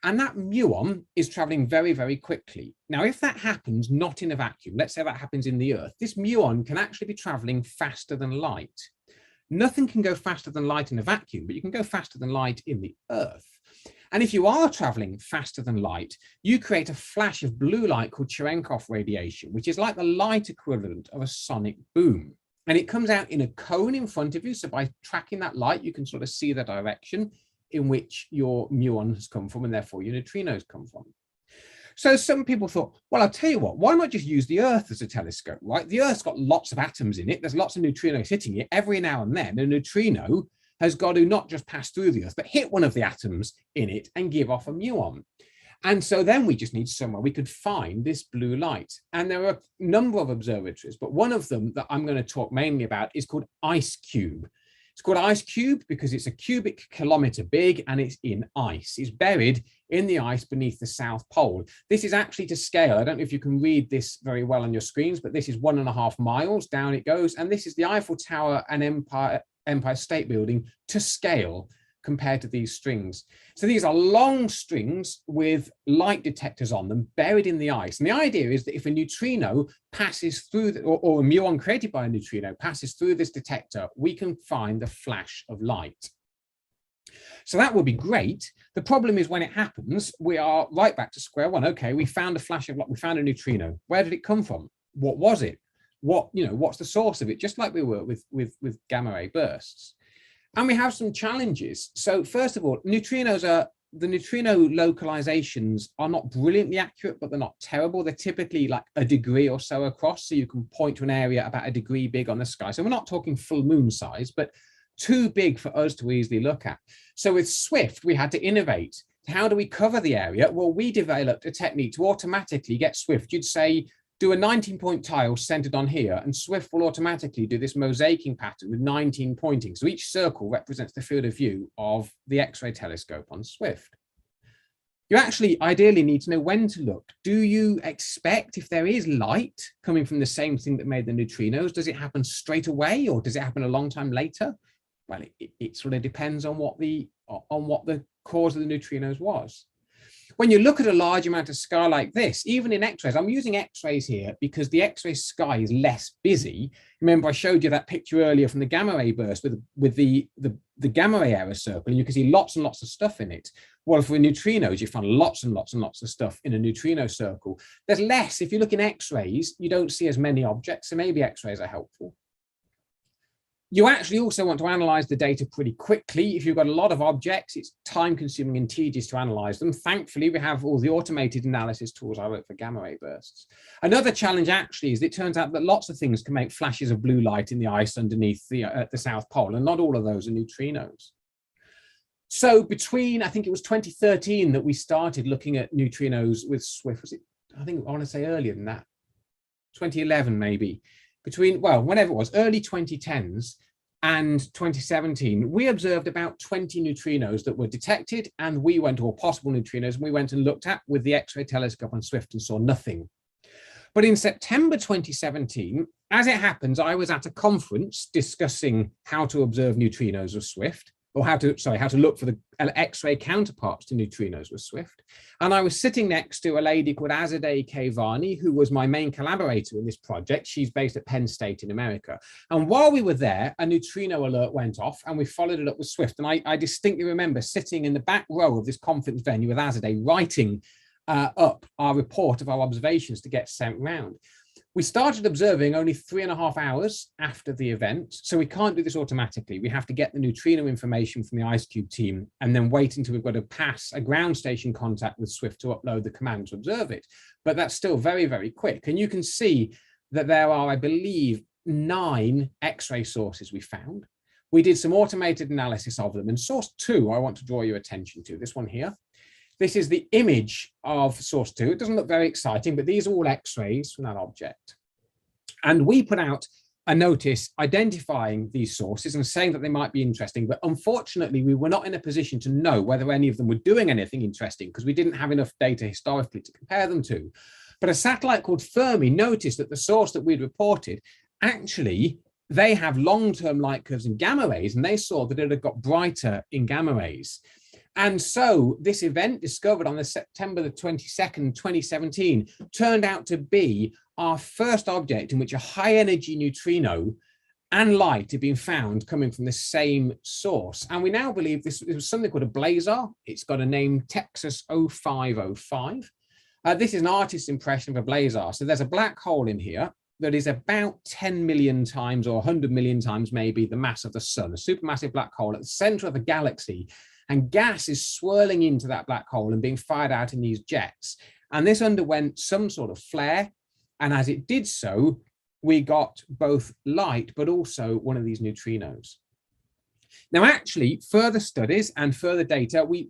And that muon is traveling very, very quickly. Now, if that happens not in a vacuum, let's say that happens in the Earth, this muon can actually be traveling faster than light. Nothing can go faster than light in a vacuum, but you can go faster than light in the Earth. And if you are traveling faster than light, you create a flash of blue light called Cherenkov radiation, which is like the light equivalent of a sonic boom. And it comes out in a cone in front of you. So by tracking that light, you can sort of see the direction in which your muon has come from, and therefore your neutrinos come from. So some people thought, well, I'll tell you what, why not just use the Earth as a telescope, right? The Earth's got lots of atoms in it. There's lots of neutrinos hitting it. Every now and then, a neutrino has got to not just pass through the Earth, but hit one of the atoms in it and give off a muon. And so then we just need somewhere we could find this blue light. And there are a number of observatories, but one of them that I'm going to talk mainly about is called IceCube. It's It's called ice cube because it's a cubic kilometer big and it's in ice. It's buried in the ice beneath the South Pole. This is actually to scale. I don't know if you can read this very well on your screens, but this is 1.5 miles down it goes. And this is the Eiffel Tower and Empire State Building to scale compared to these strings. So these are long strings with light detectors on them buried in the ice. And the idea is that if a neutrino passes through, or a muon created by a neutrino passes through this detector, we can find the flash of light. So that would be great. The problem is when it happens, we are right back to square one. Okay, we found a flash of light, we found a neutrino. Where did it come from? What was it? What's the source of it? Just like we were with gamma ray bursts. And we have some challenges. So first of all, the neutrino localizations are not brilliantly accurate, but they're not terrible. They're typically like a degree or so across. So you can point to an area about a degree big on the sky. So we're not talking full moon size, but too big for us to easily look at. So with Swift, we had to innovate. How do we cover the area? Well, we developed a technique to automatically get Swift. You'd say, do a 19-point tile centered on here, and Swift will automatically do this mosaicing pattern with 19 pointing. So each circle represents the field of view of the X-ray telescope on Swift. You actually ideally need to know when to look. Do you expect, if there is light coming from the same thing that made the neutrinos, does it happen straight away or does it happen a long time later? Well, it sort of depends on what the cause of the neutrinos was. When you look at a large amount of sky like this, even in X-rays, I'm using X-rays here because the X-ray sky is less busy. Remember, I showed you that picture earlier from the gamma ray burst with the gamma ray error circle, and you can see lots and lots of stuff in it. Well, for neutrinos, you find lots and lots and lots of stuff in a neutrino circle. There's less. If you look in X-rays, you don't see as many objects, so maybe X-rays are helpful. You actually also want to analyze the data pretty quickly. If you've got a lot of objects, it's time consuming and tedious to analyze them. Thankfully, we have all the automated analysis tools I wrote for gamma ray bursts. Another challenge actually is it turns out that lots of things can make flashes of blue light in the ice underneath the South Pole, and not all of those are neutrinos. So between, I think it was 2013 that we started looking at neutrinos with Swift. Was it, I think I want to say earlier than that, 2011 maybe. Between, well, whenever it was, early 2010s and 2017, we observed about 20 neutrinos that were detected, and we went, or possible neutrinos, and we went and looked at with the X-ray telescope on Swift and saw nothing. But in September 2017, as it happens, I was at a conference discussing how to observe neutrinos with Swift, or how to look for the X-ray counterparts to neutrinos with Swift. And I was sitting next to a lady called Azadeh Kayvani, who was my main collaborator in this project. She's based at Penn State in America. And while we were there, a neutrino alert went off and we followed it up with Swift. And I distinctly remember sitting in the back row of this conference venue with Azadeh writing up our report of our observations to get sent round. We started observing only 3.5 hours after the event, so we can't do this automatically. We have to get the neutrino information from the IceCube team and then wait until we've got to pass a ground station contact with Swift to upload the command to observe it. But that's still very, very quick. And you can see that there are, I believe, 9 X-ray sources we found. We did some automated analysis of them. And source 2, I want to draw your attention to, this one here. This is the image of source 2. It doesn't look very exciting, but these are all X-rays from that object. And we put out a notice identifying these sources and saying that they might be interesting. But unfortunately, we were not in a position to know whether any of them were doing anything interesting because we didn't have enough data historically to compare them to. But a satellite called Fermi noticed that the source that we'd reported, actually, they have long-term light curves in gamma rays, and they saw that it had got brighter in gamma rays. And so this event, discovered on the September the 22nd, 2017, turned out to be our first object in which a high energy neutrino and light had been found coming from the same source. And we now believe this was something called a blazar. It's got a name, Texas 0505. This is an artist's impression of a blazar. So there's a black hole in here that is about 10 million times or 100 million times maybe the mass of the sun, a supermassive black hole at the center of a galaxy. And gas is swirling into that black hole and being fired out in these jets. And this underwent some sort of flare. And as it did so, we got both light, but also one of these neutrinos. Now, actually, further studies and further data, we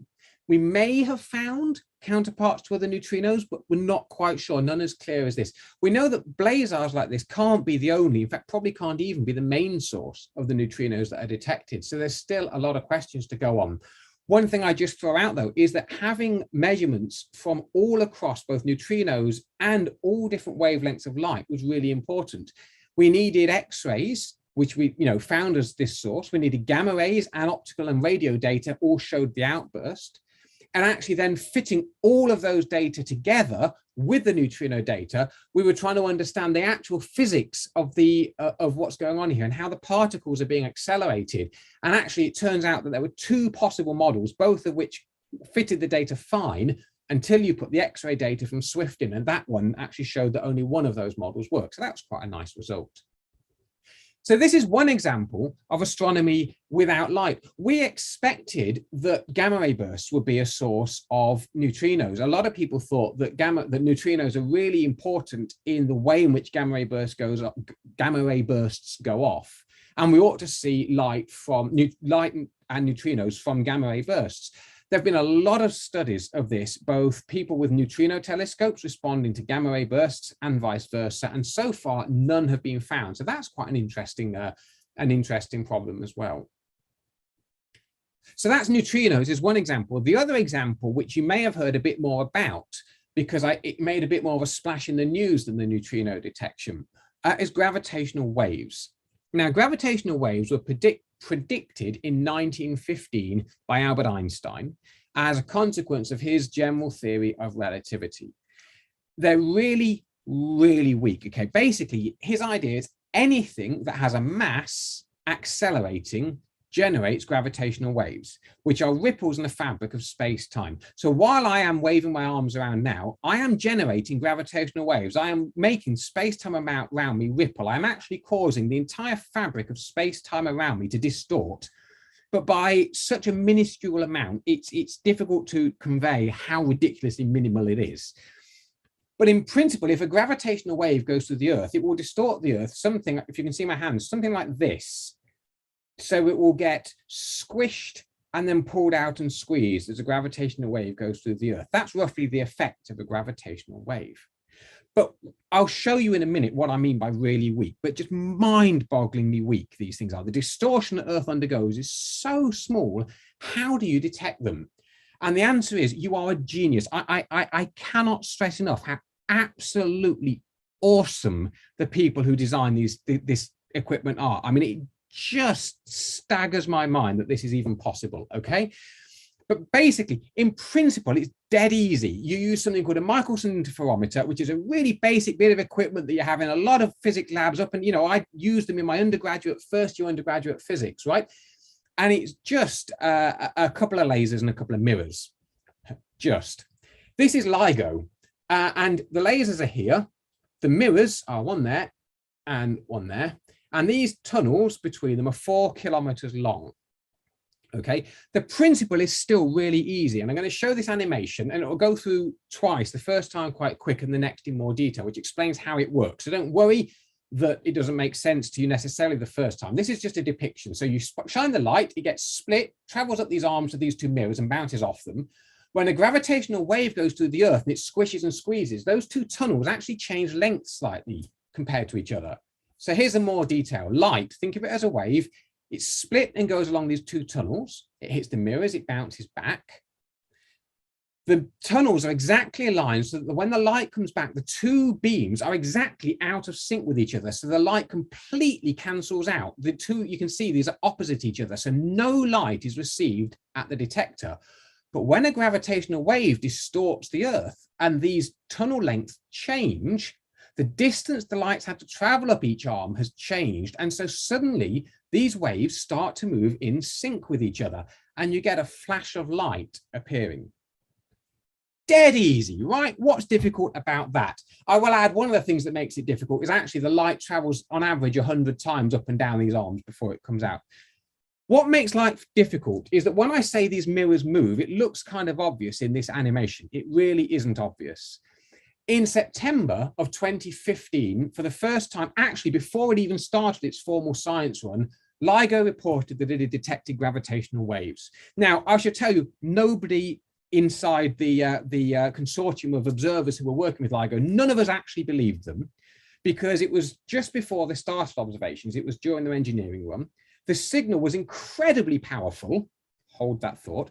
We may have found counterparts to other neutrinos, but we're not quite sure. None as clear as this. We know that blazars like this can't be the only, in fact, probably can't even be the main source of the neutrinos that are detected. So there's still a lot of questions to go on. One thing I just throw out, though, is that having measurements from all across both neutrinos and all different wavelengths of light was really important. We needed X-rays, which we found as this source. We needed gamma rays, and optical and radio data all showed the outburst. And actually then fitting all of those data together with the neutrino data, we were trying to understand the actual physics of of what's going on here and how the particles are being accelerated. And actually, it turns out that there were two possible models, both of which fitted the data fine until you put the X-ray data from Swift in, and that one actually showed that only one of those models worked. So that was quite a nice result. So this is one example of astronomy without light. We expected that gamma ray bursts would be a source of neutrinos. A lot of people thought that neutrinos are really important in the way in which gamma ray bursts go off, and we ought to see light and neutrinos from gamma ray bursts. There have been a lot of studies of this, both people with neutrino telescopes responding to gamma ray bursts and vice versa, and so far none have been found. So that's quite an interesting problem as well. So that's neutrinos is one example. The other example, which you may have heard a bit more about, because it made a bit more of a splash in the news than the neutrino detection, is gravitational waves. Now, gravitational waves were predicted in 1915 by Albert Einstein as a consequence of his general theory of relativity. They're really, really weak. Okay, basically, his idea is anything that has a mass accelerating generates gravitational waves, which are ripples in the fabric of space-time. So while I am waving my arms around now, I am generating gravitational waves. I am making space-time around me ripple. I'm actually causing the entire fabric of space-time around me to distort. But by such a minuscule amount, it's difficult to convey how ridiculously minimal it is. But in principle, if a gravitational wave goes through the Earth, it will distort the Earth, something, if you can see my hands, something like this. So it will get squished and then pulled out and squeezed as a gravitational wave goes through the Earth. That's roughly the effect of a gravitational wave. But I'll show you in a minute what I mean by really weak, but just mind-bogglingly weak these things are. The distortion that Earth undergoes is so small. How do you detect them? And the answer is you are a genius. I cannot stress enough how absolutely awesome the people who design this equipment are. I mean, it just staggers my mind that this is even possible, okay? But basically, in principle, it's dead easy. You use something called a Michelson interferometer, which is a really basic bit of equipment that you have in a lot of physics labs up. And, I used them in my first year undergraduate physics, right? And it's just a couple of lasers and a couple of mirrors. This is LIGO. And the lasers are here. The mirrors are one there and one there. And these tunnels between them are 4 kilometers long. Okay, the principle is still really easy. And I'm going to show this animation and it will go through twice, the first time quite quick and the next in more detail, which explains how it works. So don't worry that it doesn't make sense to you necessarily the first time. This is just a depiction. So you shine the light, it gets split, travels up these arms to these two mirrors and bounces off them. When a gravitational wave goes through the Earth and it squishes and squeezes, those two tunnels actually change length slightly compared to each other. So here's a more detail. Light, think of it as a wave. It's split and goes along these two tunnels. It hits the mirrors, it bounces back. The tunnels are exactly aligned so that when the light comes back, the two beams are exactly out of sync with each other. So the light completely cancels out. The two, you can see these are opposite each other. So no light is received at the detector. But when a gravitational wave distorts the Earth and these tunnel lengths change, the distance the lights had to travel up each arm has changed. And so suddenly these waves start to move in sync with each other and you get a flash of light appearing. Dead easy, right? What's difficult about that? I will add one of the things that makes it difficult is actually the light travels on average 100 times up and down these arms before it comes out. What makes light difficult is that when I say these mirrors move, it looks kind of obvious in this animation. It really isn't obvious. In September of 2015, for the first time, actually before it even started its formal science run, LIGO reported that it had detected gravitational waves. Now, I should tell you, nobody inside the consortium of observers who were working with LIGO, none of us actually believed them, because it was just before they started observations. It was during their engineering run. The signal was incredibly powerful. Hold that thought.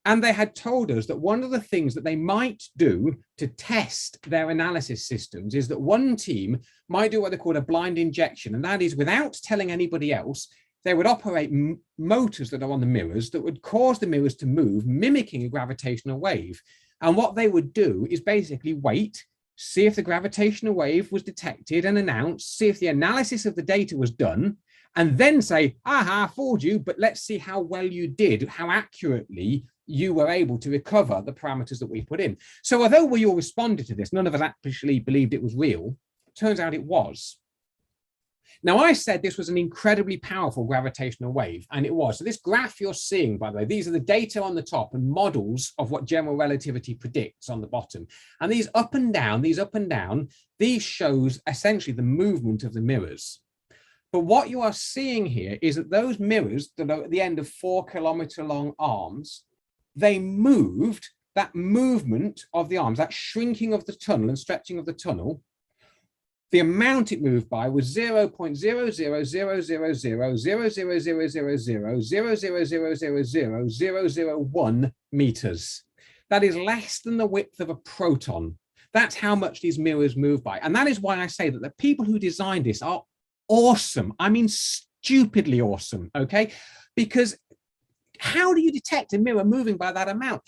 And they had told us that one of the things that they might do to test their analysis systems is that one team might do what they call a blind injection. And that is, without telling anybody else, they would operate motors that are on the mirrors that would cause the mirrors to move, mimicking a gravitational wave. And what they would do is basically wait, see if the gravitational wave was detected and announced, see if the analysis of the data was done, and then say, aha, fooled you, but let's see how well you did, how accurately you were able to recover the parameters that we put in. So although we all responded to this, none of us actually believed it was real. Turns out it was. Now, I said this was an incredibly powerful gravitational wave, and it was. So this graph you're seeing, by the way, these are the data on the top and models of what general relativity predicts on the bottom. And these up and down, these shows essentially the movement of the mirrors. But what you are seeing here is that those mirrors that are at the end of 4-kilometer long arms, they moved, that movement of the arms, that shrinking of the tunnel and stretching of the tunnel, the amount it moved by was 0.0000000000000000000000001 meters. That is less than the width of a proton. That's how much these mirrors move by. And that is why I say that the people who designed this are awesome. I mean, stupidly awesome, okay? Because how do you detect a mirror moving by that amount?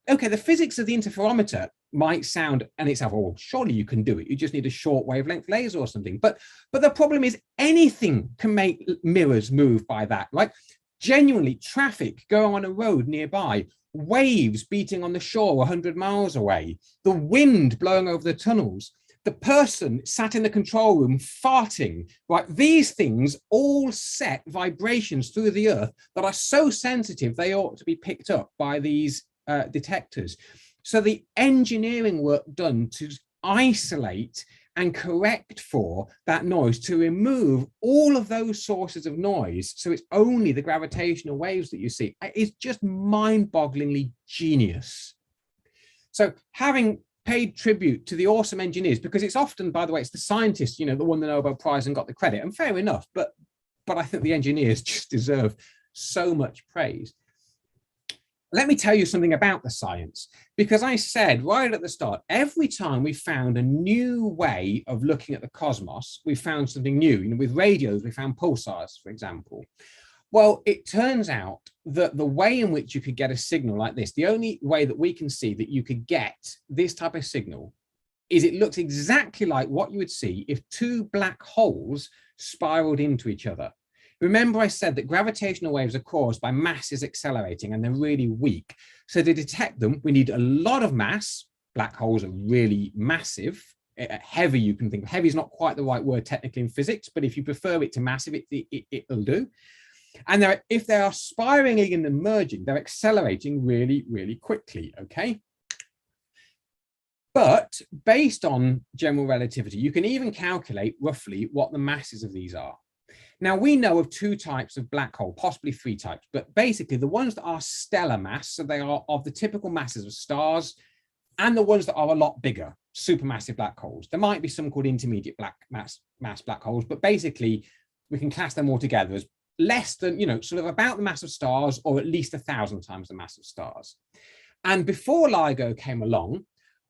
Okay, the physics of the interferometer might sound in itself, oh, surely you can do it. You just need a short wavelength laser or something. But the problem is anything can make mirrors move by that, right? Genuinely, traffic going on a road nearby, waves beating on the shore 100 miles away, the wind blowing over the tunnels, the person sat in the control room farting, right? These things all set vibrations through the earth that are so sensitive, they ought to be picked up by these detectors. So the engineering work done to isolate and correct for that noise, to remove all of those sources of noise, so it's only the gravitational waves that you see, is just mind-bogglingly genius. So having paid tribute to the awesome engineers, because it's often, by the way, it's the scientists, you know, that won the Nobel Prize and got the credit, and fair enough, but I think the engineers just deserve so much praise. Let me tell you something about the science, because I said right at the start, every time we found a new way of looking at the cosmos, we found something new. You know, with radios, we found pulsars, for example. Well, it turns out that the way in which you could get a signal like this, the only way that we can see that you could get this type of signal is it looks exactly like what you would see if two black holes spiraled into each other. Remember, I said that gravitational waves are caused by masses accelerating and they're really weak. So to detect them, we need a lot of mass. Black holes are really massive. Heavy, you can think. Heavy is not quite the right word technically in physics, but if you prefer it to massive, it'll do. And if they are spiraling and merging, they're accelerating really, really quickly, okay? But based on general relativity, you can even calculate roughly what the masses of these are. Now, we know of two types of black hole, possibly three types, but basically the ones that are stellar mass, so they are of the typical masses of stars, and the ones that are a lot bigger, supermassive black holes. There might be some called intermediate mass black holes, but basically we can class them all together as less than, you know, sort of about the mass of stars, or at least 1,000 times the mass of stars. And before LIGO came along,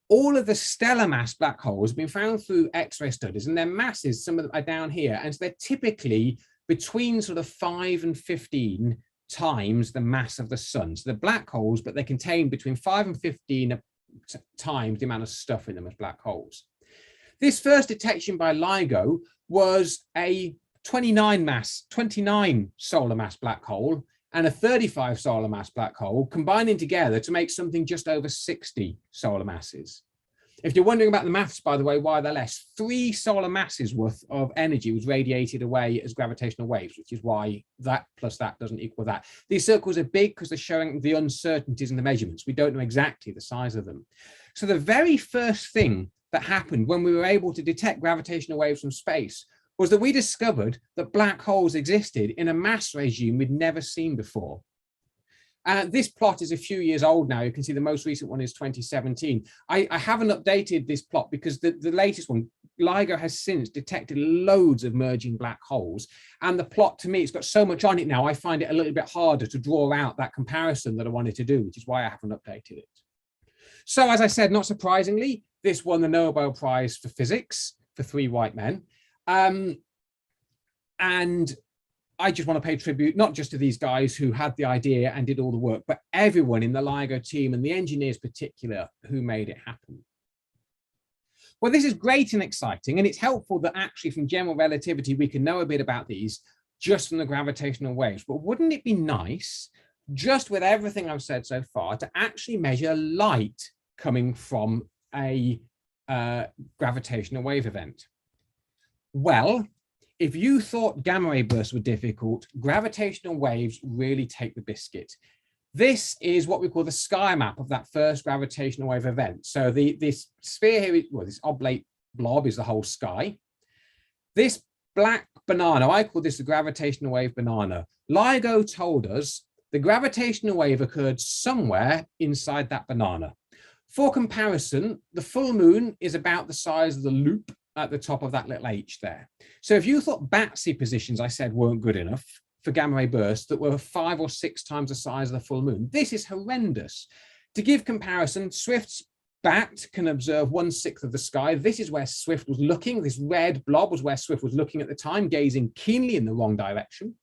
all of the stellar mass black holes have been found through X-ray studies, and their masses, some of them are down here, and so they're typically between sort of 5 and 15 times the mass of the sun. So they're black holes, but they contain between 5 and 15 times the amount of stuff in them as black holes. This first detection by LIGO was a 29 solar mass black hole and a 35 solar mass black hole combining together to make something just over 60 solar masses. If you're wondering about the maths, by the way, why they're less, 3 solar masses worth of energy was radiated away as gravitational waves, which is why that plus that doesn't equal that. These circles are big because they're showing the uncertainties in the measurements. We don't know exactly the size of them. So the very first thing that happened when we were able to detect gravitational waves from space was that we discovered that black holes existed in a mass regime we'd never seen before. This plot is a few years old now. You can see the most recent one is 2017. I haven't updated this plot because the latest one, LIGO has since detected loads of merging black holes. And the plot, to me, it's got so much on it now, I find it a little bit harder to draw out that comparison that I wanted to do, which is why I haven't updated it. So as I said, not surprisingly, this won the Nobel Prize for Physics for 3 white men. And I just want to pay tribute, not just to these guys who had the idea and did all the work, but everyone in the LIGO team and the engineers particular who made it happen. Well, this is great and exciting, and it's helpful that actually from general relativity, we can know a bit about these just from the gravitational waves. But wouldn't it be nice, just with everything I've said so far, to actually measure light coming from a gravitational wave event? Well, if you thought gamma ray bursts were difficult, gravitational waves really take the biscuit. This is what we call the sky map of that first gravitational wave event. So this sphere here, well, this oblate blob is the whole sky. This black banana, I call this the gravitational wave banana. LIGO told us the gravitational wave occurred somewhere inside that banana. For comparison, the full moon is about the size of the loop at the top of that little H there. So if you thought Batsy positions, I said, weren't good enough for gamma ray bursts that were 5 or 6 times the size of the full moon, this is horrendous. To give comparison, Swift's bat can observe 1/6 of the sky. This is where Swift was looking. This red blob was where Swift was looking at the time, gazing keenly in the wrong direction.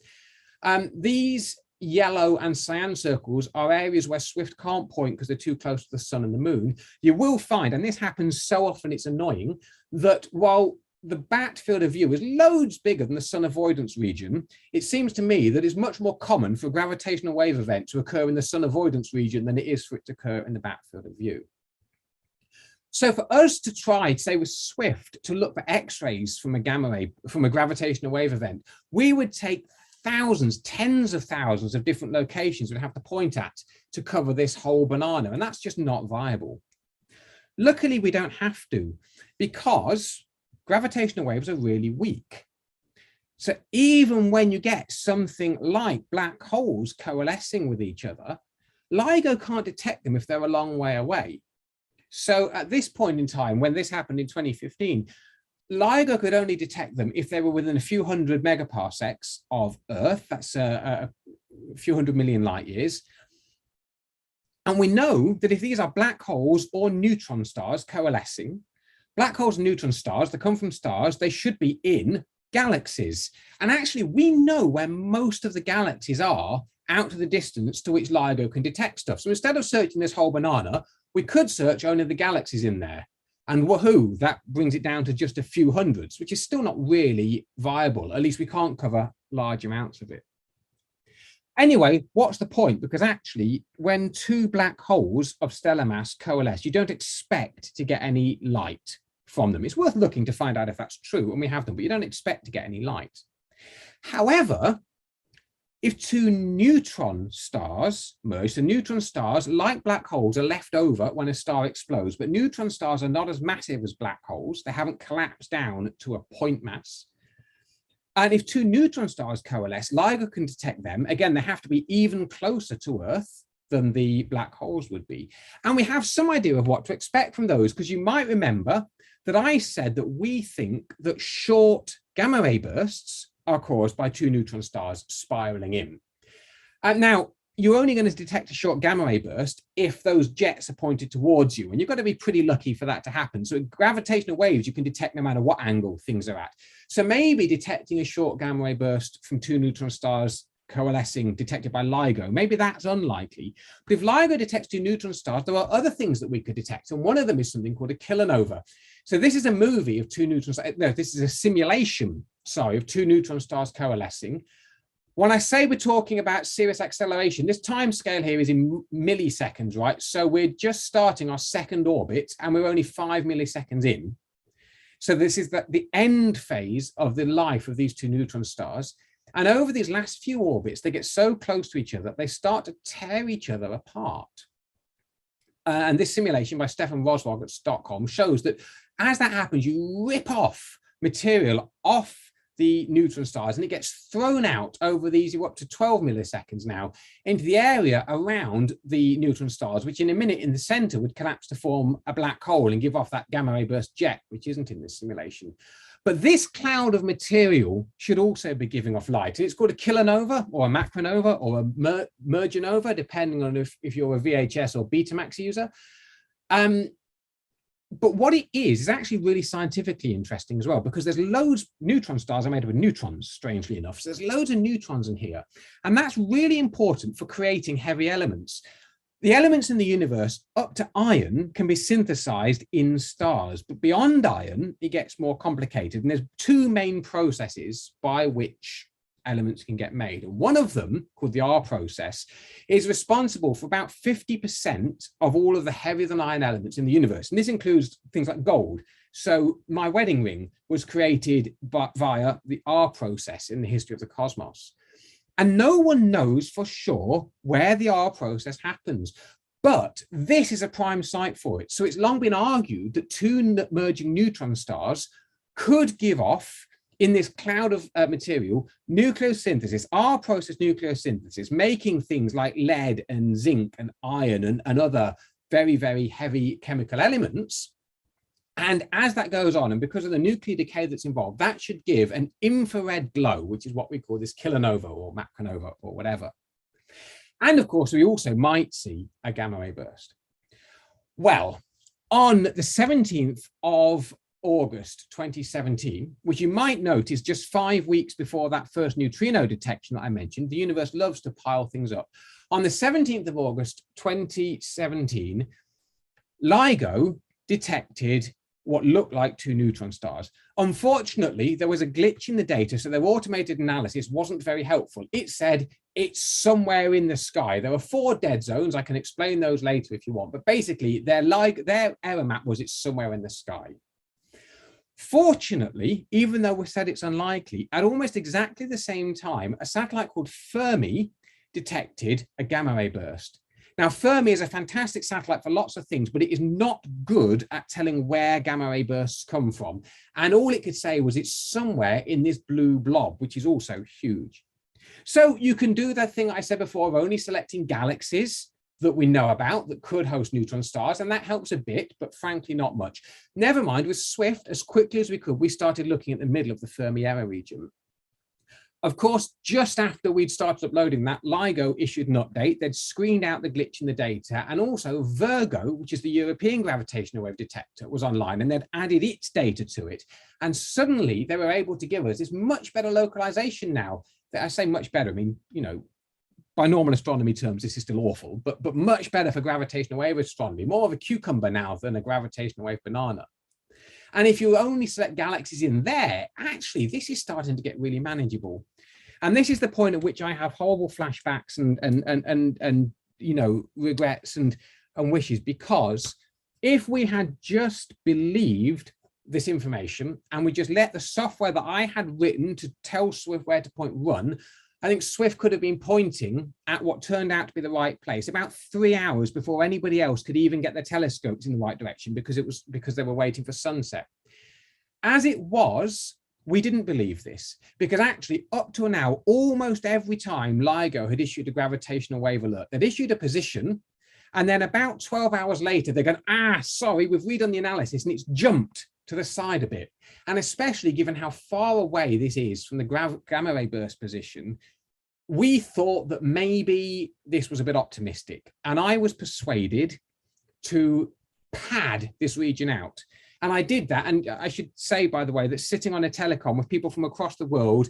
These yellow and cyan circles are areas where Swift can't point because they're too close to the sun and the moon. You will find, and this happens so often it's annoying, that while the bat field of view is loads bigger than the sun avoidance region, it seems to me that it's much more common for a gravitational wave event to occur in the sun avoidance region than it is for it to occur in the bat field of view. So for us to try, say with Swift, to look for X-rays from a gamma ray, from a gravitational wave event, we would take thousands, tens of thousands of different locations we'd have to point at to cover this whole banana, and that's just not viable. Luckily, we don't have to, because gravitational waves are really weak. So even when you get something like black holes coalescing with each other, LIGO can't detect them if they're a long way away. So at this point in time, when this happened in 2015, LIGO could only detect them if they were within a few hundred megaparsecs of Earth. That's a few hundred million light years. And we know that if these are black holes or neutron stars coalescing, black holes and neutron stars that come from stars, they should be in galaxies. And actually, we know where most of the galaxies are out to the distance to which LIGO can detect stuff. So instead of searching this whole banana, we could search only the galaxies in there. And woohoo, that brings it down to just a few hundreds, which is still not really viable. At least we can't cover large amounts of it. Anyway, what's the point? Because actually, when 2 black holes of stellar mass coalesce, you don't expect to get any light from them. It's worth looking to find out if that's true, and we have them, but you don't expect to get any light. However, if 2 neutron stars merge, so neutron stars, like black holes, are left over when a star explodes, but neutron stars are not as massive as black holes. They haven't collapsed down to a point mass. And if 2 neutron stars coalesce, LIGO can detect them. Again, they have to be even closer to Earth than the black holes would be. And we have some idea of what to expect from those, because you might remember that I said that we think that short gamma ray bursts are caused by 2 neutron stars spiraling in. Now, you're only going to detect a short gamma ray burst if those jets are pointed towards you, and you've got to be pretty lucky for that to happen. So gravitational waves you can detect no matter what angle things are at. So maybe detecting a short gamma ray burst from 2 neutron stars coalescing detected by LIGO, maybe that's unlikely. But if LIGO detects 2 neutron stars, there are other things that we could detect, and one of them is something called a kilonova. So this is a movie of 2 neutron stars. No, this is a simulation, sorry, of 2 neutron stars coalescing. When I say we're talking about serious acceleration, this time scale here is in milliseconds, right? So we're just starting our second orbit and we're only 5 milliseconds in. So this is the end phase of the life of these 2 neutron stars. And over these last few orbits, they get so close to each other that they start to tear each other apart. And this simulation by Stefan Roswag at Stockholm shows that as that happens, you rip off material off the neutron stars, and it gets thrown out over these up to 12 milliseconds now into the area around the neutron stars, which in a minute in the center would collapse to form a black hole and give off that gamma ray burst jet, which isn't in this simulation. But this cloud of material should also be giving off light. And it's called a kilonova or a macronova or a mergenova, depending on if you're a VHS or Betamax user. But what it is actually really scientifically interesting as well, because there's loads, neutron stars are made of neutrons, strangely enough. So there's loads of neutrons in here. And that's really important for creating heavy elements. The elements in the universe up to iron can be synthesized in stars, but beyond iron, it gets more complicated. And there's two main processes by which elements can get made. And one of them, called the R process, is responsible for about 50% of all of the heavier than iron elements in the universe. And this includes things like gold. So my wedding ring was created via the R process in the history of the cosmos. And no one knows for sure where the R process happens, but this is a prime site for it. So it's long been argued that two merging neutron stars could give off, in this cloud of material, nucleosynthesis, R process nucleosynthesis, making things like lead and zinc and iron and other very, very heavy chemical elements. And as that goes on, and because of the nuclear decay that's involved, that should give an infrared glow, which is what we call this kilonova or macronova or whatever. And of course, we also might see a gamma ray burst. Well, on the 17th of August 2017, which you might note is just 5 weeks before that first neutrino detection that I mentioned, the universe loves to pile things up. On the 17th of August 2017, LIGO detected what looked like two neutron stars. Unfortunately, there was a glitch in the data, so their automated analysis wasn't very helpful. It said it's somewhere in the sky. There were 4 dead zones. I can explain those later if you want, but basically their error map was it's somewhere in the sky. Fortunately, even though we said it's unlikely, at almost exactly the same time, a satellite called Fermi detected a gamma ray burst. Now, Fermi is a fantastic satellite for lots of things, but it is not good at telling where gamma ray bursts come from. And all it could say was it's somewhere in this blue blob, which is also huge. So you can do that thing I said before of only selecting galaxies that we know about that could host neutron stars, and that helps a bit, but frankly not much. Never mind, with Swift, as quickly as we could, we started looking at the middle of the Fermi error region. Of course, just after we'd started uploading that, LIGO issued an update. They'd screened out the glitch in the data, and also Virgo, which is the European gravitational wave detector, was online, and they'd added its data to it. And suddenly they were able to give us this much better localization now. I say much better, I mean, you know, by normal astronomy terms, this is still awful, but much better for gravitational wave astronomy, more of a cucumber now than a gravitational wave banana. And if you only select galaxies in there, actually, this is starting to get really manageable. And this is the point at which I have horrible flashbacks and you know, regrets and wishes, because if we had just believed this information and we just let the software that I had written to tell Swift where to point run, I think Swift could have been pointing at what turned out to be the right place about 3 hours before anybody else could even get their telescopes in the right direction, because they were waiting for sunset. As it was, we didn't believe this, because actually up to now, almost every time LIGO had issued a gravitational wave alert, they'd issued a position, and then about 12 hours later, they're going, sorry, we've redone the analysis, and it's jumped to the side a bit. And especially given how far away this is from the gamma ray burst position, we thought that maybe this was a bit optimistic. And I was persuaded to pad this region out. And I did that. And I should say, by the way, that sitting on a telecom with people from across the world,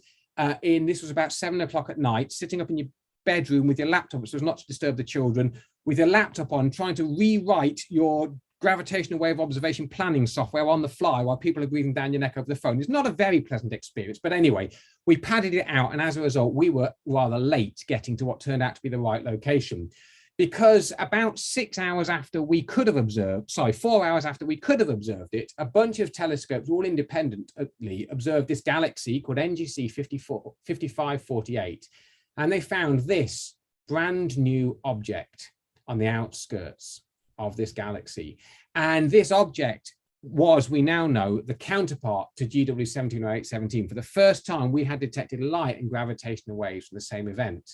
this was about 7 o'clock at night, sitting up in your bedroom with your laptop, so as not to disturb the children, with your laptop on, trying to rewrite your gravitational wave observation planning software on the fly while people are breathing down your neck over the phone. It's not a very pleasant experience, but anyway, we padded it out, and as a result, we were rather late getting to what turned out to be the right location, because about 6 hours after we could have observed, 4 hours after we could have observed it, a bunch of telescopes, all independently, observed this galaxy called NGC 5548, and they found this brand new object on the outskirts of this galaxy. And this object was, we now know, the counterpart to GW 170817. For the first time, we had detected light and gravitational waves from the same event.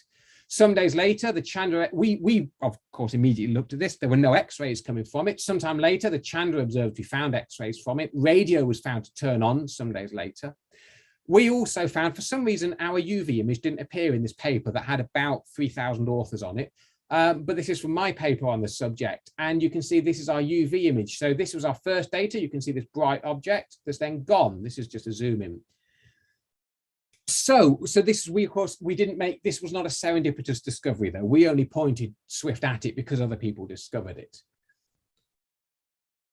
Some days later, the Chandra, we of course immediately looked at this. There were no X-rays coming from it. Sometime later, the Chandra Observatory found X-rays from it. Radio was found to turn on some days later. We also found, for some reason, our UV image didn't appear in this paper that had about 3,000 authors on it. But this is from my paper on the subject. And you can see this is our UV image. So this was our first data. You can see this bright object that's then gone. This is just a zoom in. So this, of course, we didn't make, this was not a serendipitous discovery, though. We only pointed Swift at it because other people discovered it.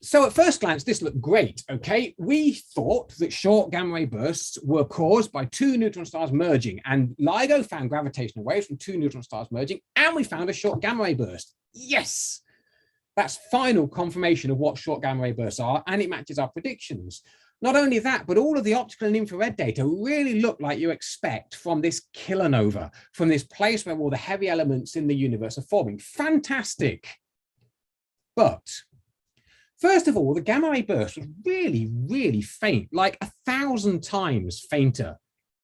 So at first glance, this looked great, okay? We thought that short gamma ray bursts were caused by two neutron stars merging, and LIGO found gravitational waves from two neutron stars merging, and we found a short gamma ray burst. Yes! That's final confirmation of what short gamma ray bursts are, and it matches our predictions. Not only that, but all of the optical and infrared data really look like you expect from this kilonova, from this place where all the heavy elements in the universe are forming. Fantastic. But first of all, the gamma ray burst was really, really faint, like 1,000 times fainter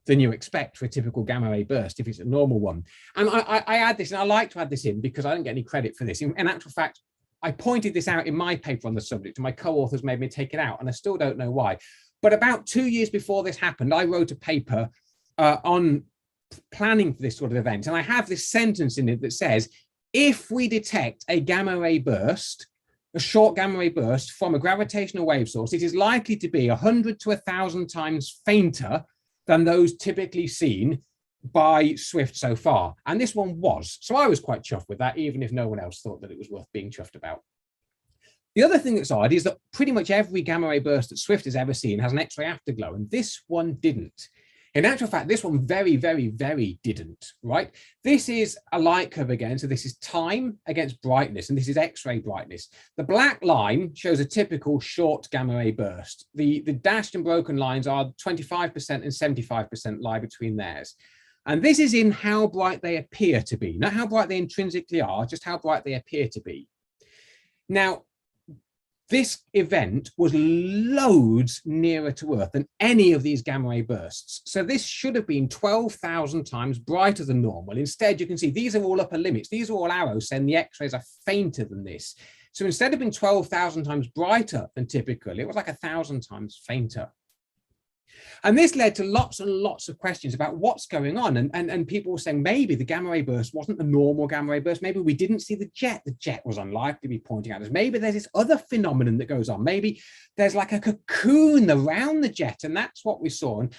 than you expect for a typical gamma ray burst if it's a normal one. And I add this, and I like to add this in because I don't get any credit for this. In actual fact, I pointed this out in my paper on the subject, and my co-authors made me take it out, and I still don't know why. But about 2 years before this happened, I wrote a paper on planning for this sort of event. And I have this sentence in it that says, if we detect a gamma ray burst, a short gamma ray burst from a gravitational wave source, it is likely to be 100 to 1,000 times fainter than those typically seen by Swift so far. And this one was. So I was quite chuffed with that, even if no one else thought that it was worth being chuffed about. The other thing that's odd is that pretty much every gamma ray burst that Swift has ever seen has an X-ray afterglow, and this one didn't. In actual fact, this one very, very, very didn't, right? This is a light curve again. So this is time against brightness, and this is X-ray brightness. The black line shows a typical short gamma ray burst. The dashed and broken lines are 25% and 75% lie between theirs. And this is in how bright they appear to be, not how bright they intrinsically are, just how bright they appear to be. Now, this event was loads nearer to Earth than any of these gamma ray bursts. So this should have been 12,000 times brighter than normal. Instead, you can see these are all upper limits. These are all arrows saying the X-rays are fainter than this. So instead of being 12,000 times brighter than typical, it was like 1,000 times fainter. And this led to lots and lots of questions about what's going on. And people were saying maybe the gamma ray burst wasn't the normal gamma ray burst. Maybe we didn't see the jet. The jet was unlikely to be pointing at us. Maybe there's this other phenomenon that goes on. Maybe there's like a cocoon around the jet, and that's what we saw. And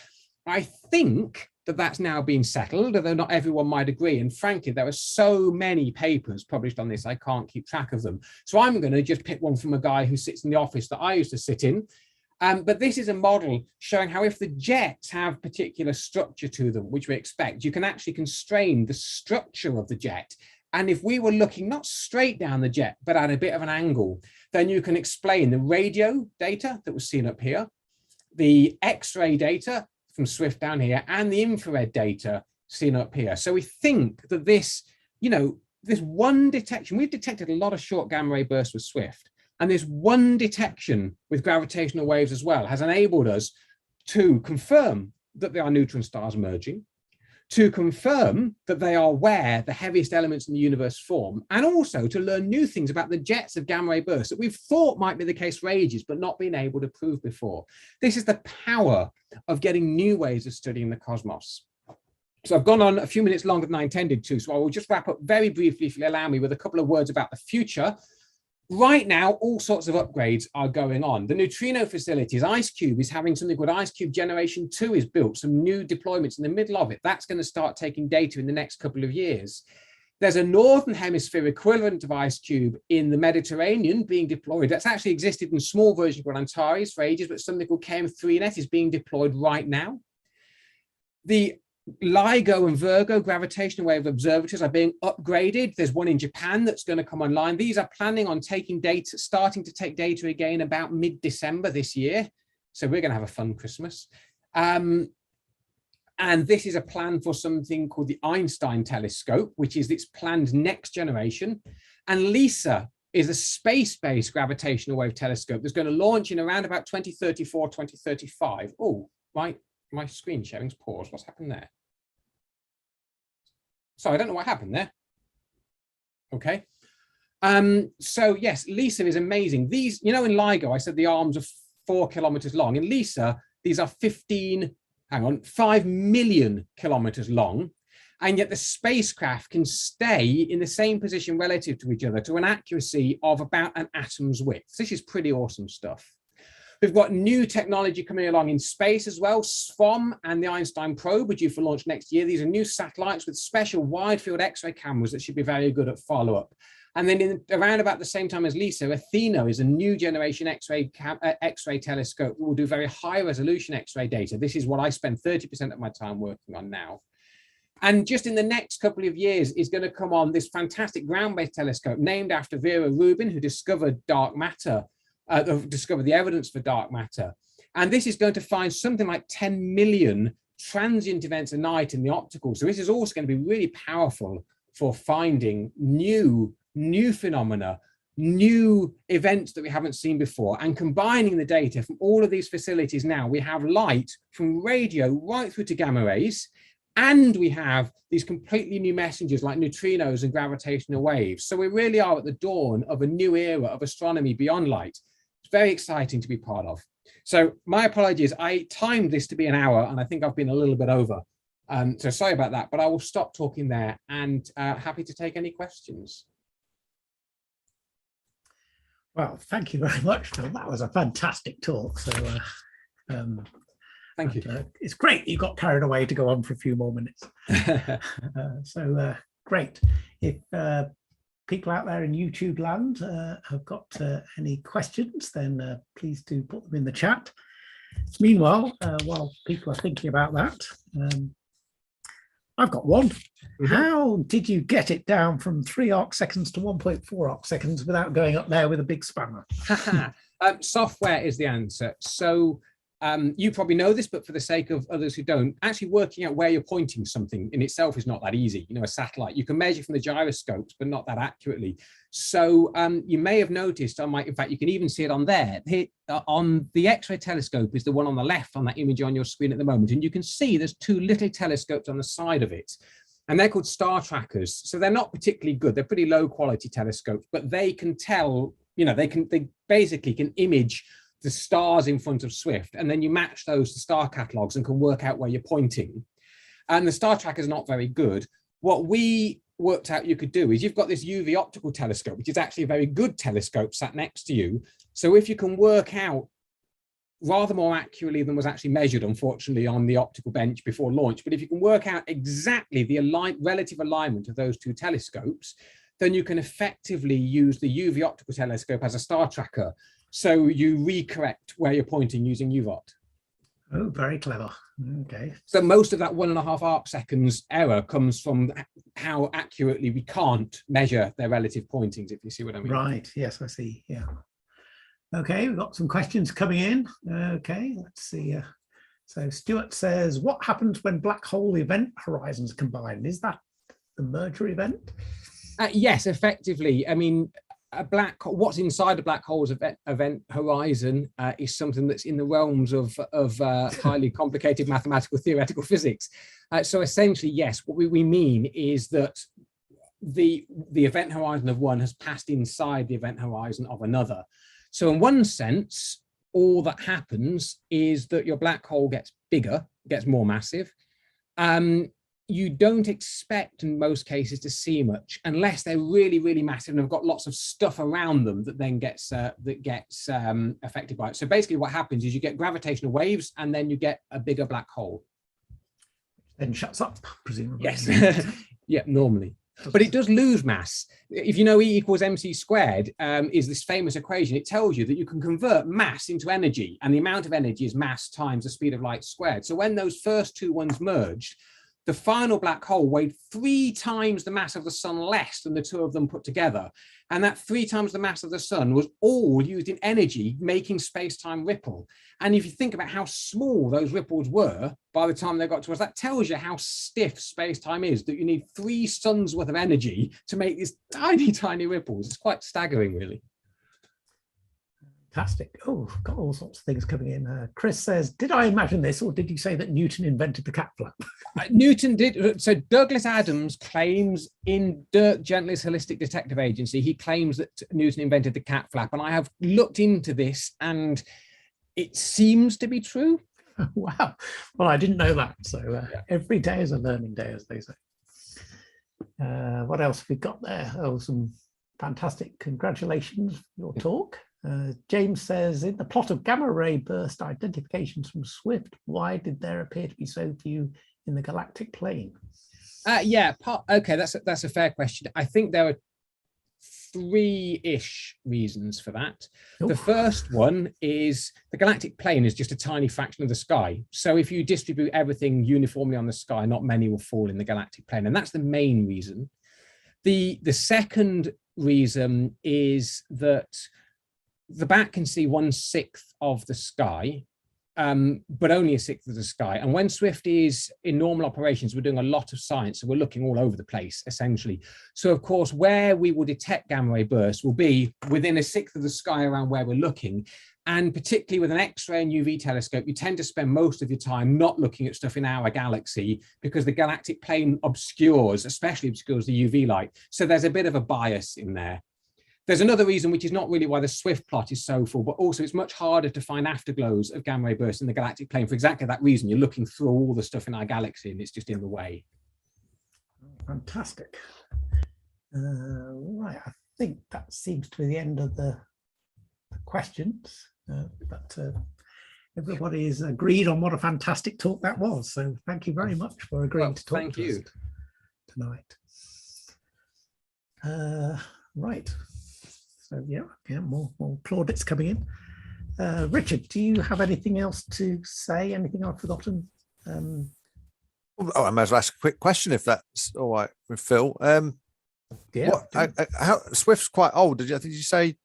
I think that that's now been settled, although not everyone might agree. And frankly, there are so many papers published on this, I can't keep track of them. So I'm going to just pick one from a guy who sits in the office that I used to sit in. But this is a model showing how if the jets have particular structure to them, which we expect, you can actually constrain the structure of the jet. And if we were looking not straight down the jet, but at a bit of an angle, then you can explain the radio data that was seen up here, the X-ray data from Swift down here, and the infrared data seen up here. So we think that this, this one detection, we've detected a lot of short gamma ray bursts with Swift. And this one detection with gravitational waves as well has enabled us to confirm that there are neutron stars merging, to confirm that they are where the heaviest elements in the universe form, and also to learn new things about the jets of gamma ray bursts that we've thought might be the case for ages, but not been able to prove before. This is the power of getting new ways of studying the cosmos. So I've gone on a few minutes longer than I intended to, so I will just wrap up very briefly, if you allow me, with a couple of words about the future. Right now, all sorts of upgrades are going on. The neutrino facilities, IceCube is having something called IceCube Generation 2 is built, some new deployments in the middle of it. That's going to start taking data in the next couple of years. There's a Northern Hemisphere equivalent of IceCube in the Mediterranean being deployed. That's actually existed in small version called Antares for ages, but something called KM3Net is being deployed right now. The LIGO and Virgo gravitational wave observatories are being upgraded. There's one in Japan that's going to come online. These are planning on taking data, starting to take data again about mid-December this year. So we're going to have a fun Christmas. And this is a plan for something called the Einstein telescope, which is its planned next generation. And LISA is a space-based gravitational wave telescope that's going to launch in around about 2034, 2035. Oh, my screen sharing's paused. What's happened there? So I don't know what happened there. Okay. So yes, LISA is amazing. These, you know, in LIGO, I said the arms are 4 kilometers long. In LISA, these are 5 million kilometers long. And yet the spacecraft can stay in the same position relative to each other to an accuracy of about an atom's width. This is pretty awesome stuff. We've got new technology coming along in space as well. SFOM and the Einstein probe are due for launch next year. These are new satellites with special wide field X-ray cameras that should be very good at follow-up. And then around about the same time as LISA, Athena is a new generation X-ray telescope that will do very high resolution X-ray data. This is what I spend 30% of my time working on now. And just in the next couple of years is going to come on this fantastic ground-based telescope named after Vera Rubin, who discovered dark matter, discovered the evidence for dark matter. And this is going to find something like 10 million transient events a night in the optical. So this is also going to be really powerful for finding new phenomena, new events that we haven't seen before, and combining the data from all of these facilities. Now we have light from radio right through to gamma rays. And we have these completely new messengers like neutrinos and gravitational waves. So we really are at the dawn of a new era of astronomy beyond light. It's very exciting to be part of. So my apologies, I timed this to be an hour and I think I've been a little bit over. So sorry about that, but I will stop talking there and happy to take any questions. Well, thank you very much, Phil. That was a fantastic talk. So thank you. It's great you got carried away to go on for a few more minutes. Great. If people out there in YouTube land have got any questions, then please do put them in the chat. Meanwhile, while people are thinking about that, I've got one. Mm-hmm. How did you get it down from 3 arc seconds to 1.4 arc seconds without going up there with a big spanner? Software is the answer. So you probably know this, but for the sake of others who don't, actually working out where you're pointing something in itself is not that easy. You know, a satellite, you can measure from the gyroscopes, but not that accurately. So you may have noticed in fact, you can even see it on there. On the X-ray telescope is the one on the left on that image on your screen at the moment. And you can see there's 2 little telescopes on the side of it. And they're called star trackers. So they're not particularly good. They're pretty low quality telescopes, but they can tell, you know, they basically can image the stars in front of Swift, and then you match those to star catalogs and can work out where you're pointing. And the star tracker is not very good. What we worked out you could do is you've got this UV optical telescope, which is actually a very good telescope sat next to you. So if you can work out rather more accurately than was actually measured, unfortunately, on the optical bench before launch, but if you can work out exactly the relative alignment of those 2 telescopes, then you can effectively use the UV optical telescope as a star tracker. So you recorrect where you're pointing using UVOT. Oh, very clever. Okay. So most of that 1.5 arc seconds error comes from how accurately we can't measure their relative pointings, if you see what I mean. Right. Yes, I see. Yeah. Okay, we've got some questions coming in. Okay, let's see. So Stuart says, what happens when black hole event horizons combine? Is that the merger event? Yes, effectively. I mean, what's inside a black hole's event horizon is something that's in the realms of highly complicated mathematical theoretical physics. So essentially, yes, what we mean is that the event horizon of one has passed inside the event horizon of another. So in one sense, all that happens is that your black hole gets bigger, gets more massive. You don't expect in most cases to see much unless they're really, really massive and have got lots of stuff around them that then gets affected by it. So basically what happens is you get gravitational waves and then you get a bigger black hole. Then shuts up, presumably. Yes. Yeah, normally. But it does lose mass. If you know E equals mc squared is this famous equation, it tells you that you can convert mass into energy, and the amount of energy is mass times the speed of light squared. So when those first 2 ones merged, The final black hole weighed 3 times the mass of the sun less than the two of them put together. And that 3 times the mass of the sun was all used in energy, making space-time ripple. And if you think about how small those ripples were by the time they got to us, that tells you how stiff space-time is, that you need 3 suns worth of energy to make these tiny, tiny ripples. It's quite staggering, really. Fantastic. Oh, got all sorts of things coming in. Chris says, did I imagine this, or did you say that Newton invented the cat flap? Newton did. So Douglas Adams claims in Dirk Gently's Holistic Detective Agency, he claims that Newton invented the cat flap. And I have looked into this and it seems to be true. Wow. Well, I didn't know that. So every day is a learning day, as they say. What else have we got there? Oh, some fantastic congratulations for your talk. James says, in the plot of gamma ray burst identifications from Swift, why did there appear to be so few in the galactic plane? Okay, that's a fair question. I think there are 3-ish reasons for that. Oh. The first one is the galactic plane is just a tiny fraction of the sky. So if you distribute everything uniformly on the sky, not many will fall in the galactic plane. And that's the main reason. The second reason is that the bat can see 1/6 of the sky, but only 1/6 of the sky. And when Swift is in normal operations, we're doing a lot of science. So we're looking all over the place, essentially. So, of course, where we will detect gamma ray bursts will be within 1/6 of the sky around where we're looking. And particularly with an X-ray and UV telescope, you tend to spend most of your time not looking at stuff in our galaxy because the galactic plane especially obscures the UV light. So there's a bit of a bias in there. There's another reason, which is not really why the Swift plot is so full, but also it's much harder to find afterglows of gamma ray bursts in the galactic plane for exactly that reason. You're looking through all the stuff in our galaxy and it's just in the way. Fantastic. Right, I think that seems to be the end of the questions, but everybody is agreed on what a fantastic talk that was. So thank you very much for agreeing to talk to us tonight. Right. So yeah, more plaudits coming in. Richard, do you have anything else to say? Anything I've forgotten? I might as well ask a quick question if that's all right with Phil. How Swift's quite old. Did you say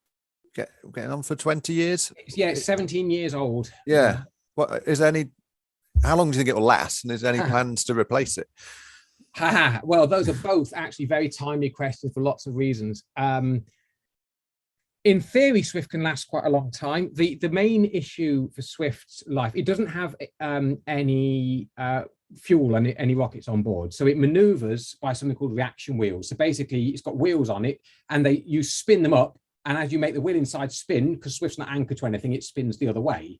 getting on for 20 years? Yeah, it's 17 years old. Yeah. What is there any? How long do you think it will last? And is there any plans to replace it? Well, those are both actually very timely questions for lots of reasons. In theory, Swift can last quite a long time. The main issue for Swift's life, it doesn't have any fuel and any rockets on board. So it maneuvers by something called reaction wheels. So basically, it's got wheels on it and you spin them up. And as you make the wheel inside spin, because Swift's not anchored to anything, it spins the other way.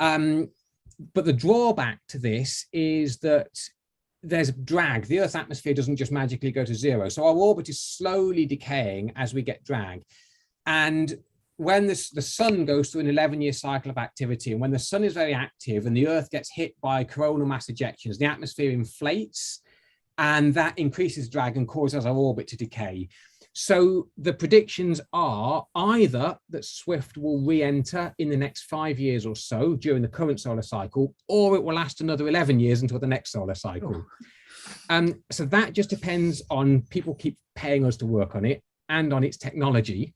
But the drawback to this is that there's drag. The Earth's atmosphere doesn't just magically go to zero. So our orbit is slowly decaying as we get drag. And when the sun goes through an 11-year cycle of activity, and when the sun is very active and the Earth gets hit by coronal mass ejections, the atmosphere inflates and that increases drag and causes our orbit to decay. So the predictions are either that Swift will re-enter in the next 5 years or so during the current solar cycle, or it will last another 11 years until the next solar cycle. So that just depends on people keep paying us to work on it and on its technology.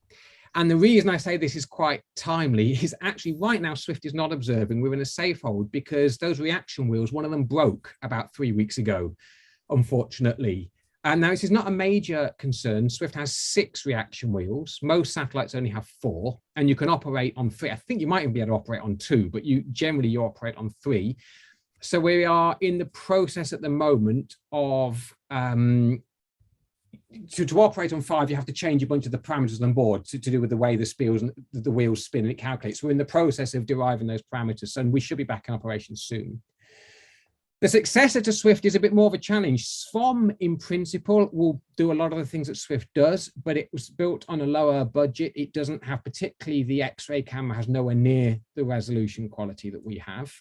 And the reason I say this is quite timely is actually right now Swift is not observing. We're in a safe hold because those reaction wheels, one of them broke about 3 weeks ago, unfortunately. And now this is not a major concern. Swift has 6 reaction wheels. Most satellites only have 4, and you can operate on 3. I think you might even be able to operate on 2, but you operate on 3. So we are in the process at the moment of to operate on 5, you have to change a bunch of the parameters on board to do with the way the wheels spin and it calculates. So we're in the process of deriving those parameters, and we should be back in operation soon. The successor to Swift is a bit more of a challenge. SWOM, in principle, will do a lot of the things that Swift does, but it was built on a lower budget. It doesn't have, particularly the X-ray camera has nowhere near the resolution quality that we have.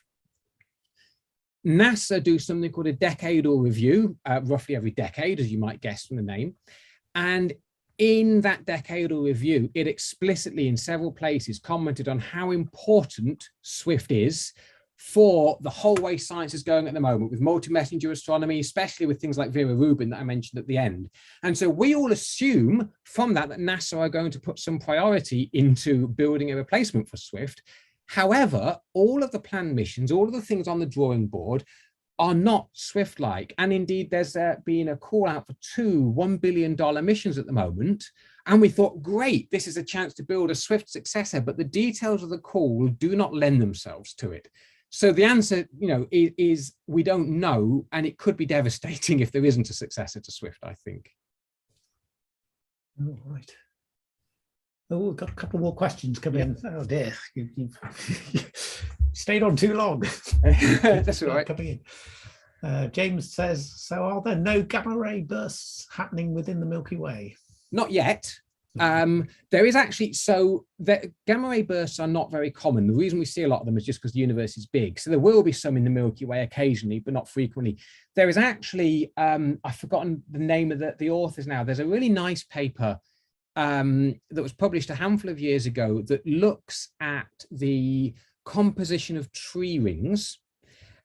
NASA do something called a decadal review, roughly every decade, as you might guess from the name. And in that decadal review, it explicitly in several places commented on how important Swift is for the whole way science is going at the moment with multi-messenger astronomy, especially with things like Vera Rubin that I mentioned at the end. And so we all assume from that NASA are going to put some priority into building a replacement for Swift. However, all of the planned missions, all of the things on the drawing board are not Swift-like. And indeed, there's been a call out for two $1 billion missions at the moment. And we thought, great, this is a chance to build a Swift successor, but the details of the call do not lend themselves to it. So the answer, is we don't know, and it could be devastating if there isn't a successor to Swift, I think. All right. Oh, we've got a couple more questions coming in. Oh dear, you've stayed on too long. That's all right. Coming in. James says, so are there no gamma ray bursts happening within the Milky Way? Not yet. There is actually, so the gamma ray bursts are not very common. The reason we see a lot of them is just because the universe is big. So there will be some in the Milky Way occasionally, but not frequently. There is actually, I've forgotten the name of the authors now. There's a really nice paper that was published a handful of years ago that looks at the composition of tree rings.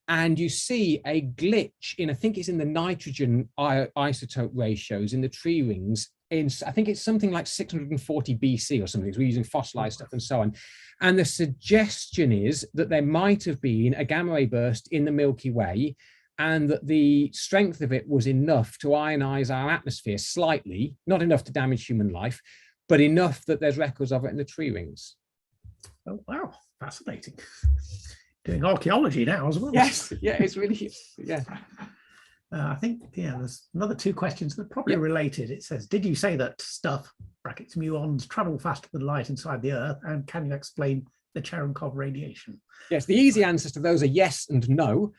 And you see a glitch in, I think it's in the nitrogen isotope ratios in the tree rings. I think it's something like 640 BC or something. So we're using fossilized stuff and so on. And the suggestion is that there might have been a gamma ray burst in the Milky Way, and that the strength of it was enough to ionize our atmosphere slightly, not enough to damage human life, but enough that there's records of it in the tree rings. Oh, wow. Fascinating. Doing archaeology now as well. Yes. Yeah, it's really, yeah. I think, there's another two questions that are probably related. It says, did you say that stuff, brackets muons, travel faster than light inside the Earth? And can you explain the Cherenkov radiation? Yes, the easy answers to those are yes and no.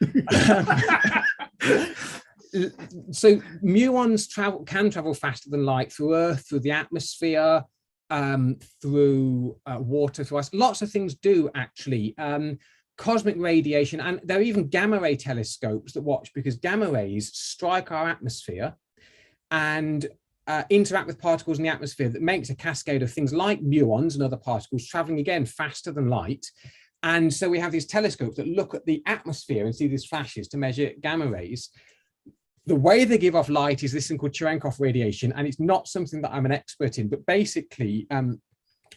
So muons can travel faster than light through Earth, through the atmosphere, through water, through ice. Lots of things do actually. Cosmic radiation, and there are even gamma ray telescopes that watch, because gamma rays strike our atmosphere and interact with particles in the atmosphere that makes a cascade of things like muons and other particles traveling again faster than light. And so we have these telescopes that look at the atmosphere and see these flashes to measure gamma rays. The way they give off light is this thing called Cherenkov radiation, and it's not something that I'm an expert in, but basically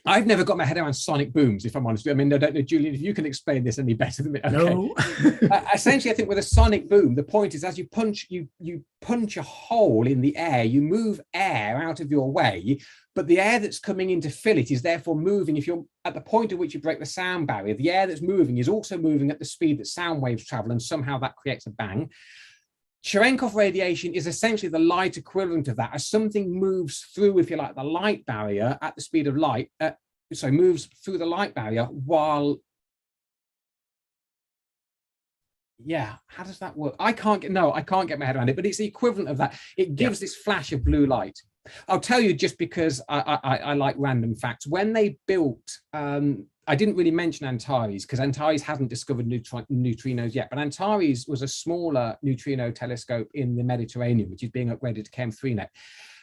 I've never got my head around sonic booms, if I'm honest with you. I mean, I don't know, Julian, if you can explain this any better than me. Okay. No. Essentially, I think with a sonic boom, the point is as you punch a hole in the air, you move air out of your way, but the air that's coming in to fill it is therefore moving. If you're at the point at which you break the sound barrier, the air that's moving is also moving at the speed that sound waves travel, and somehow that creates a bang. Cherenkov radiation is essentially the light equivalent of that, as something moves through, if you like, the light barrier at the speed of light, moves through the light barrier while, how does that work? I can't get my head around it, but it's the equivalent of that. It gives this flash of blue light. I'll tell you, just because I like random facts, when they built, I didn't really mention Antares because Antares hasn't discovered neutrinos yet, but Antares was a smaller neutrino telescope in the Mediterranean, which is being upgraded to Chem3Net.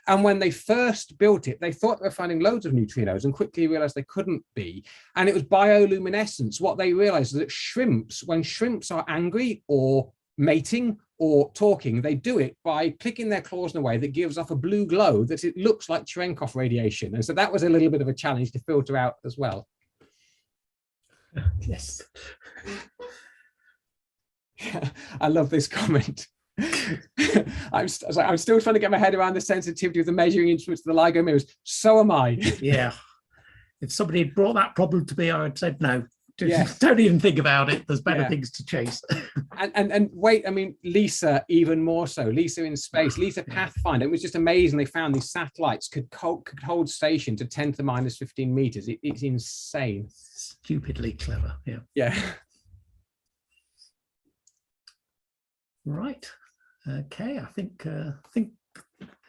And when they first built it, they thought they were finding loads of neutrinos and quickly realized they couldn't be. And it was bioluminescence. What they realized is that shrimps, when shrimps are angry or mating or talking, they do it by clicking their claws in a way that gives off a blue glow that it looks like Cherenkov radiation. And so that was a little bit of a challenge to filter out as well. Yes. I love this comment. I'm still trying to get my head around the sensitivity of the measuring instruments to the LIGO mirrors. So am I. Yeah. If somebody had brought that problem to me, I would say, no, don't even think about it. There's better things to chase. and wait, I mean, Lisa, even more so. Lisa in space, Lisa Pathfinder. It was just amazing. They found these satellites could hold station to 10 to the minus 15 meters. It's insane. Stupidly clever. Yeah. Right. Okay. I think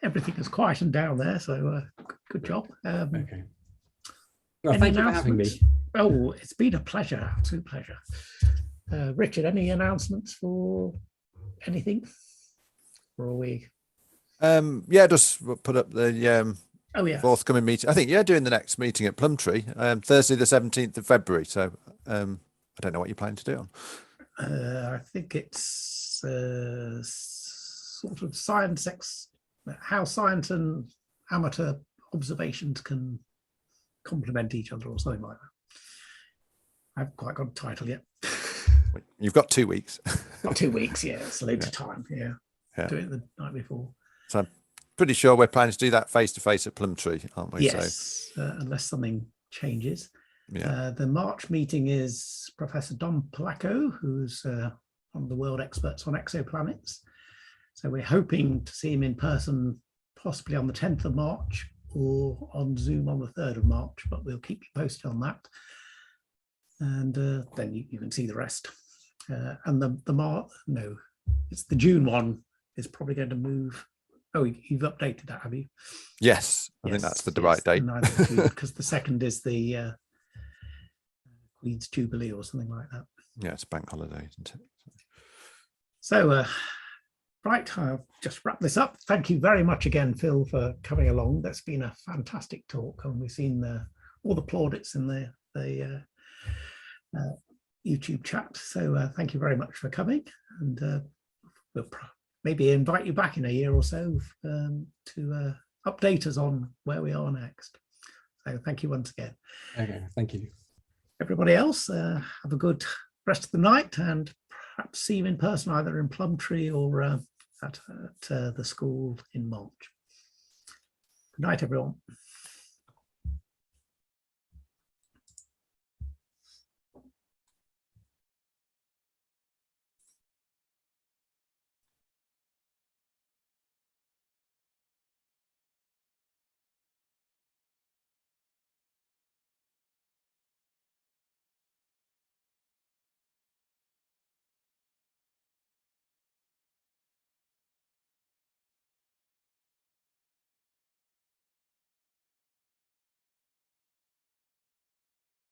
everything is quietened down there. So good job. Okay. Well, thank you for having me. Oh, it's been a pleasure. Absolute pleasure. Richard, any announcements for anything? Or are we? Just put up the forthcoming meeting. I think doing the next meeting at Plumtree, Thursday the 17th of February. So I don't know what you're planning to do on. I think it's sort of how science and amateur observations can complement each other or something like that. I haven't quite got a title yet. You've got 2 weeks. Got 2 weeks, yeah. It's loads of time, yeah. Do it the night before. So I'm pretty sure we're planning to do that face-to-face at Plumtree, aren't we? Yes, so, unless something changes. Yeah. The March meeting is Professor Don Polacco, who's one of the world experts on exoplanets. So we're hoping to see him in person possibly on the 10th of March or on Zoom on the 3rd of March, but we'll keep you posted on that. And then you can see the rest. And it's the June one is probably going to move. Oh, you've updated that, have you? Yes, I think that's the right date. Because the 2nd is the Queen's Jubilee or something like that. Yeah, it's bank holiday, isn't it? So, right, I'll just wrap this up. Thank you very much again, Phil, for coming along. That's been a fantastic talk, and we've seen all the plaudits in the YouTube chat. So thank you very much for coming, and we'll maybe invite you back in a year or so to update us on where we are next. So thank you once again. Okay, thank you. Everybody else, have a good rest of the night, and perhaps see you in person either in Plumtree or at the school in March. Good night, everyone.